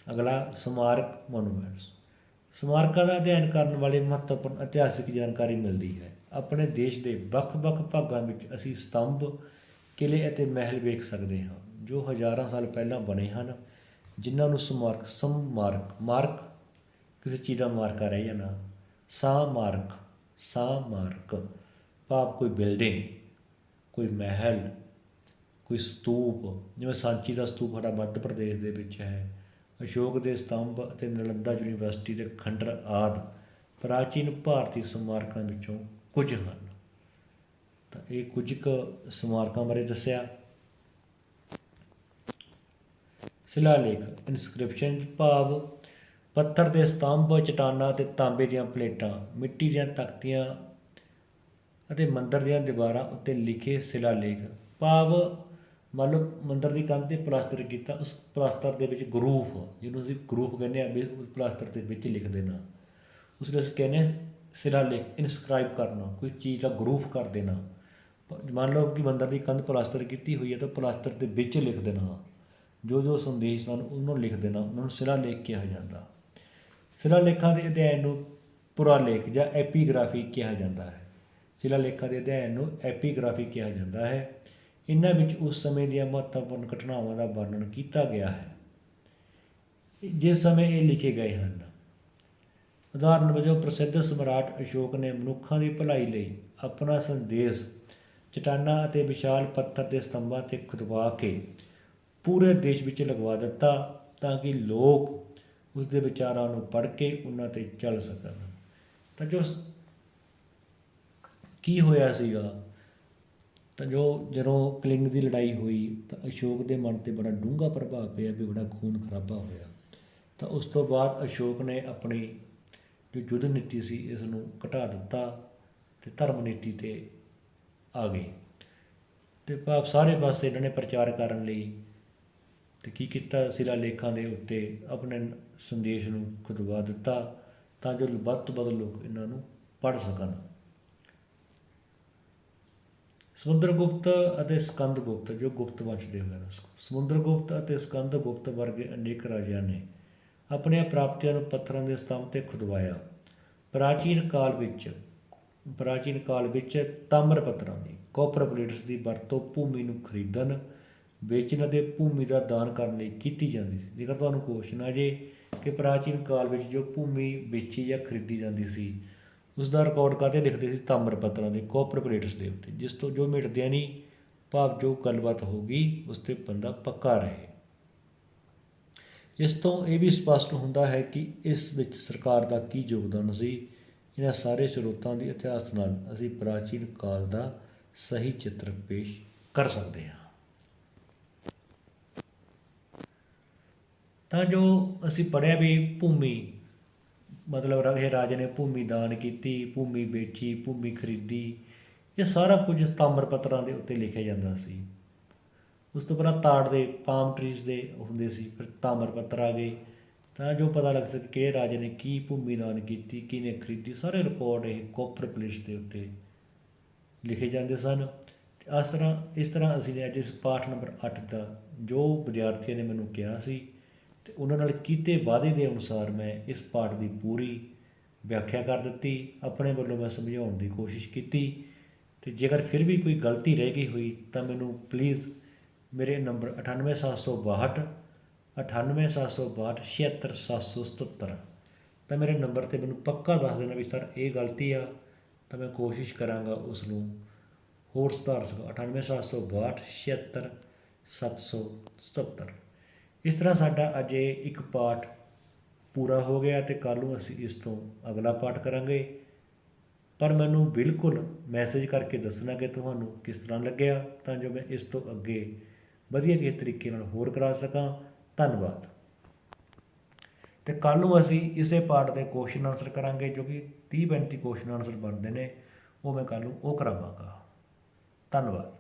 ਅਗਲਾ ਸਮਾਰਕ ਮੋਨੂਮੈਂਟਸ। ਸਮਾਰਕਾਂ ਦਾ ਅਧਿਐਨ ਕਰਨ ਵਾਲੇ ਮਹੱਤਵਪੂਰਨ ਇਤਿਹਾਸਿਕ ਜਾਣਕਾਰੀ ਮਿਲਦੀ ਹੈ। ਆਪਣੇ ਦੇਸ਼ ਦੇ ਵੱਖ-ਵੱਖ ਭਾਗਾਂ ਵਿੱਚ ਅਸੀਂ ਸਤੰਭ, ਕਿਲ੍ਹੇ ਅਤੇ ਮਹਿਲ ਵੇਖ ਸਕਦੇ ਹਾਂ ਜੋ ਹਜ਼ਾਰਾਂ ਸਾਲ ਪਹਿਲਾਂ ਬਣੇ ਹਨ, ਜਿਨ੍ਹਾਂ ਨੂੰ ਮਾਰਕ ਕਿਸੇ ਚੀਜ਼ ਦਾ ਮਾਰਕਾ ਰਹਿ ਜਾਣਾ, ਸਾਮਾਰਕ ਭਾਵ ਕੋਈ ਬਿਲਡਿੰਗ, ਕੋਈ ਮਹਿਲ, ਕੋਈ ਸਤੂਪ, ਜਿਵੇਂ ਸਾਂਚੀ ਦਾ ਸਤੂਪ ਸਾਡਾ ਮੱਧ ਪ੍ਰਦੇਸ਼ ਦੇ ਵਿੱਚ ਹੈ, ਅਸ਼ੋਕ ਦੇ ਸਤੰਭ ਅਤੇ ਨਾਲੰਦਾ ਯੂਨੀਵਰਸਿਟੀ ਦੇ ਖੰਡਰ ਆਦਿ ਪ੍ਰਾਚੀਨ ਭਾਰਤੀ ਸਮਾਰਕਾਂ ਵਿੱਚੋਂ ਕੁਝ ਹਨ। ਤਾਂ ਇਹ ਕੁਝ ਕੁ ਸਮਾਰਕਾਂ ਬਾਰੇ ਦੱਸਿਆ। ਸ਼ਿਲਾਲੇਖ, ਇਨਸਕ੍ਰਿਪਸ਼ਨ ਭਾਵ ਪੱਥਰ ਦੇ ਸਤੰਭ, ਚਟਾਨਾਂ ਅਤੇ ਤਾਂਬੇ ਦੀਆਂ ਪਲੇਟਾਂ, ਮਿੱਟੀ ਦੀਆਂ ਤਖ਼ਤੀਆਂ ਅਤੇ ਮੰਦਰ ਦੀਆਂ ਦੀਵਾਰਾਂ ਉੱਤੇ ਲਿਖੇ ਸ਼ਿਲਾਲੇਖ ਭਾਵ ਮੰਨ ਲਓ ਮੰਦਰ ਦੀ ਕੰਧ 'ਤੇ ਪਲਾਸਤਰ ਕੀਤਾ, ਉਸ ਪਲਾਸਤਰ ਦੇ ਵਿੱਚ ਗਰੂਫ, ਜਿਹਨੂੰ ਅਸੀਂ ਗਰੂਫ ਕਹਿੰਦੇ ਹਾਂ, ਵੀ ਉਸ ਪਲਾਸਤਰ ਦੇ ਵਿੱਚ ਲਿਖ ਦੇਣਾ, ਉਸ ਨੂੰ ਅਸੀਂ ਕਹਿੰਦੇ ਹਾਂ ਸ਼ਿਲਾਲੇਖ। ਇਨਸਕ੍ਰਾਈਬ ਕਰਨਾ, ਕੋਈ ਚੀਜ਼ ਦਾ ਗਰੂਫ ਕਰ ਦੇਣਾ। ਮੰਨ ਲਓ ਕਿ ਮੰਦਰ ਦੀ ਕੰਧ ਪਲਾਸਤਰ ਕੀਤੀ ਹੋਈ ਹੈ ਤਾਂ ਪਲਾਸਤਰ ਦੇ ਵਿੱਚ ਲਿਖ ਦੇਣਾ ਜੋ ਸੰਦੇਸ਼ ਹਨ, ਉਹਨੂੰ ਲਿਖ ਦੇਣਾ, ਉਹਨਾਂ ਨੂੰ ਸ਼ਿਲਾਲੇਖ ਕਿਹਾ ਜਾਂਦਾ। ਸ਼ਿਲਾਲੇਖਾਂ ਦੇ ਅਧਿਐਨ ਨੂੰ ਪੁਰਾਲੇਖ ਜਾਂ ਐਪੀਗ੍ਰਾਫੀ ਕਿਹਾ ਜਾਂਦਾ ਹੈ। ਸ਼ਿਲਾਲੇਖਾਂ ਦੇ ਅਧਿਐਨ ਨੂੰ ਐਪੀਗ੍ਰਾਫੀ ਕਿਹਾ ਜਾਂਦਾ ਹੈ। ਇਹਨਾਂ ਵਿੱਚ ਉਸ ਸਮੇਂ ਦੀਆਂ ਮਹੱਤਵਪੂਰਨ ਘਟਨਾਵਾਂ ਦਾ ਵਰਣਨ ਕੀਤਾ ਗਿਆ ਹੈ ਜਿਸ ਸਮੇਂ ਇਹ ਲਿਖੇ ਗਏ ਹਨ। ਉਦਾਹਰਨ ਵਜੋਂ ਪ੍ਰਸਿੱਧ ਸਮਰਾਟ ਅਸ਼ੋਕ ਨੇ ਮਨੁੱਖਾਂ ਦੀ ਭਲਾਈ ਲਈ ਆਪਣਾ ਸੰਦੇਸ਼ ਚਟਾਨਾਂ ਅਤੇ ਵਿਸ਼ਾਲ ਪੱਥਰ ਦੇ ਸਤੰਭਾਂ 'ਤੇ ਖੁਦਵਾ ਕੇ ਪੂਰੇ ਦੇਸ਼ ਵਿੱਚ ਲਗਵਾ ਦਿੱਤਾ ਤਾਂ ਕਿ ਲੋਕ ਉਸ ਦੇ ਵਿਚਾਰਾਂ ਨੂੰ ਪੜ੍ਹ ਕੇ ਉਹਨਾਂ 'ਤੇ ਚੱਲ ਸਕਣ। ਤਾਂ ਕੀ ਹੋਇਆ ਸੀਗਾ, ਤਾਂ ਜਦੋਂ ਕਲਿੰਗ ਦੀ ਲੜਾਈ ਹੋਈ ਤਾਂ ਅਸ਼ੋਕ ਦੇ ਮਨ 'ਤੇ ਬੜਾ ਡੂੰਘਾ ਪ੍ਰਭਾਵ ਪਿਆ, ਵੀ ਬੜਾ ਖੂਨ ਖਰਾਬਾ ਹੋਇਆ। ਤਾਂ ਉਸ ਤੋਂ ਬਾਅਦ ਅਸ਼ੋਕ ਨੇ ਆਪਣੀ ਜੋ ਯੁੱਧ ਨੀਤੀ ਸੀ ਇਸ ਨੂੰ ਘਟਾ ਦਿੱਤਾ ਅਤੇ ਧਰਮ ਨੀਤੀ 'ਤੇ ਆ ਗਏ। ਅਤੇ ਭਾਵ ਸਾਰੇ ਪਾਸੇ ਇਹਨਾਂ ਨੇ ਪ੍ਰਚਾਰ ਕਰਨ ਲਈ ਅਤੇ ਕੀ ਕੀਤਾ, ਸ਼ਿਲਾਲੇਖਾਂ ਦੇ ਉੱਤੇ ਆਪਣੇ ਸੰਦੇਸ਼ ਨੂੰ ਖੁਦਵਾ ਦਿੱਤਾ ਤਾਂ ਜੋ ਵੱਧ ਤੋਂ ਵੱਧ ਲੋਕ ਇਹਨਾਂ ਨੂੰ ਪੜ੍ਹ ਸਕਣ। ਸਮੁੰਦਰਗੁਪਤ ਅਤੇ ਸਕੰਦਗੁਪਤ, ਜੋ ਗੁਪਤ ਵੰਸ਼ ਦੇ ਹੋਏ ਹਨ। ਸਮੁੰਦਰਗੁਪਤ ਅਤੇ ਸਕੰਦਗੁਪਤ ਵਰਗੇ ਅਨੇਕ ਰਾਜਿਆਂ ਨੇ ਆਪਣੀਆਂ ਪ੍ਰਾਪਤੀਆਂ ਨੂੰ ਪੱਥਰਾਂ ਦੇ ਸਤੰਭ 'ਤੇ ਖੁਦਵਾਇਆ। ਪ੍ਰਾਚੀਨ ਕਾਲ ਵਿੱਚ ਤਾਮਰ ਪੱਥਰਾਂ ਦੀ ਕਾਪਰ ਪਲੇਟਸ ਦੀ ਵਰਤੋਂ ਭੂਮੀ ਨੂੰ ਖਰੀਦਣ, ਵੇਚਣ ਅਤੇ ਭੂਮੀ ਦਾ ਦਾਨ ਕਰਨ ਲਈ ਕੀਤੀ ਜਾਂਦੀ ਸੀ। ਜੇਕਰ ਤੁਹਾਨੂੰ ਕੁਐਸਚਨ ਆ ਜੇ ਕਿ ਪ੍ਰਾਚੀਨ ਕਾਲ ਵਿੱਚ ਜੋ ਭੂਮੀ ਵੇਚੀ ਜਾਂ ਖਰੀਦੀ ਜਾਂਦੀ ਸੀ ਉਸ ਦਾ ਰਿਕਾਰਡ ਕਾਹਤੇ ਲਿਖਦੇ ਸੀ? ਤਾਮਰ ਪੱਥਰਾਂ ਦੇ ਕਾਪਰ ਪਲੇਟਸ ਦੇ ਉੱਤੇ, ਜਿਸ ਤੋਂ ਜੋ ਮਿਟਦਿਆਂ ਨਹੀਂ, ਭਾਵ ਜੋ ਗੱਲਬਾਤ ਹੋ ਗਈ ਉਸ 'ਤੇ ਬੰਦਾ ਪੱਕਾ ਰਹੇ। ਇਸ ਤੋਂ ਇਹ ਵੀ ਸਪਸ਼ਟ ਹੁੰਦਾ ਹੈ ਕਿ ਇਸ ਵਿੱਚ ਸਰਕਾਰ ਦਾ ਕੀ ਯੋਗਦਾਨ ਸੀ। ਇਹਨਾਂ ਸਾਰੇ ਸਰੋਤਾਂ ਦੇ ਇਤਿਹਾਸ ਨਾਲ ਅਸੀਂ ਪ੍ਰਾਚੀਨ ਕਾਲ ਦਾ ਸਹੀ ਚਿੱਤਰ ਪੇਸ਼ ਕਰ ਸਕਦੇ ਹਾਂ। ਤਾਂ ਜੋ ਅਸੀਂ ਪੜ੍ਹਿਆ ਵੀ ਭੂਮੀ ਮਤਲਬ ਇਹ ਰਾਜੇ ਨੇ ਭੂਮੀ ਦਾਨ ਕੀਤੀ, ਭੂਮੀ ਵੇਚੀ, ਭੂਮੀ ਖਰੀਦੀ, ਇਹ ਸਾਰਾ ਕੁਝ ਤਾਮਰ ਪੱਤਰਾਂ ਦੇ ਉੱਤੇ ਲਿਖਿਆ ਜਾਂਦਾ ਸੀ। ਉਸ ਤੋਂ ਪਹਿਲਾਂ ਤਾੜ ਦੇ ਪਾਮ ਟਰੀਜ਼ ਦੇ ਹੁੰਦੇ ਸੀ, ਫਿਰ ਤਾਮਰ ਪੱਤਰ ਆ ਗਏ, ਤਾਂ ਜੋ ਪਤਾ ਲੱਗ ਸਕੇ ਕਿਹੜੇ ਰਾਜੇ ਨੇ ਕੀ ਭੂਮੀ ਦਾਨ ਕੀਤੀ, ਕਿਹਨੇ ਖਰੀਦੀ, ਸਾਰੇ ਰਿਕਾਰਡ ਇਹ ਕੋਪਰ ਪਲਿਸ਼ ਦੇ ਉੱਤੇ ਲਿਖੇ ਜਾਂਦੇ ਸਨ। ਅਤੇ ਇਸ ਤਰ੍ਹਾਂ ਅਸੀਂ ਨੇ ਅੱਜ ਇਸ ਪਾਠ ਨੰਬਰ 8 ਦਾ ਜੋ ਵਿਦਿਆਰਥੀਆਂ ਨੇ ਮੈਨੂੰ ਕਿਹਾ ਸੀ ਅਤੇ ਉਹਨਾਂ ਨਾਲ ਕੀਤੇ ਵਾਅਦੇ ਦੇ ਅਨੁਸਾਰ ਮੈਂ ਇਸ ਪਾਠ ਦੀ ਪੂਰੀ ਵਿਆਖਿਆ ਕਰ ਦਿੱਤੀ, ਆਪਣੇ ਵੱਲੋਂ ਮੈਂ ਸਮਝਾਉਣ ਦੀ ਕੋਸ਼ਿਸ਼ ਕੀਤੀ। ਅਤੇ ਜੇਕਰ ਫਿਰ ਵੀ ਕੋਈ ਗਲਤੀ ਰਹਿ ਗਈ ਹੋਈ ਤਾਂ ਮੈਨੂੰ ਪਲੀਜ਼ ਮੇਰੇ ਨੰਬਰ 98762 98762 76777 ਤਾਂ ਮੇਰੇ ਨੰਬਰ 'ਤੇ ਮੈਨੂੰ ਪੱਕਾ ਦੱਸ ਦੇਣਾ ਵੀ ਸਰ ਇਹ ਗਲਤੀ ਆ, ਤਾਂ ਮੈਂ ਕੋਸ਼ਿਸ਼ ਕਰਾਂਗਾ ਉਸ ਨੂੰ ਹੋਰ ਸੁਧਾਰ ਸਕਾਂ। 98762 76777। ਇਸ ਤਰ੍ਹਾਂ ਸਾਡਾ ਅੱਜ ਇਹ ਇੱਕ ਪਾਠ ਪੂਰਾ ਹੋ ਗਿਆ ਅਤੇ ਕੱਲ੍ਹ ਨੂੰ ਅਸੀਂ ਇਸ ਤੋਂ ਅਗਲਾ ਪਾਠ ਕਰਾਂਗੇ। ਪਰ ਮੈਨੂੰ ਬਿਲਕੁਲ ਮੈਸੇਜ ਕਰਕੇ ਦੱਸਣਾ ਕਿ ਤੁਹਾਨੂੰ ਕਿਸ ਤਰ੍ਹਾਂ ਲੱਗਿਆ, ਤਾਂ ਜੋ ਮੈਂ ਇਸ ਤੋਂ ਅੱਗੇ ਵਧੀਆ ਕਿਸੇ ਤਰੀਕੇ ਨਾਲ ਹੋਰ ਕਰਾ ਸਕਾਂ। ਧੰਨਵਾਦ। ਅਤੇ ਕੱਲ੍ਹ ਨੂੰ ਅਸੀਂ ਇਸੇ ਪਾਠ ਦੇ ਕੁਐਸਚਨ ਆਨਸਰ ਕਰਾਂਗੇ, ਜੋ ਕਿ 30-35 ਕੁਐਸਚਨ ਆਨਸਰ ਬਣਦੇ ਨੇ, ਉਹ ਮੈਂ ਕੱਲ੍ਹ ਨੂੰ ਉਹ ਕਰਾਵਾਂਗਾ। ਧੰਨਵਾਦ।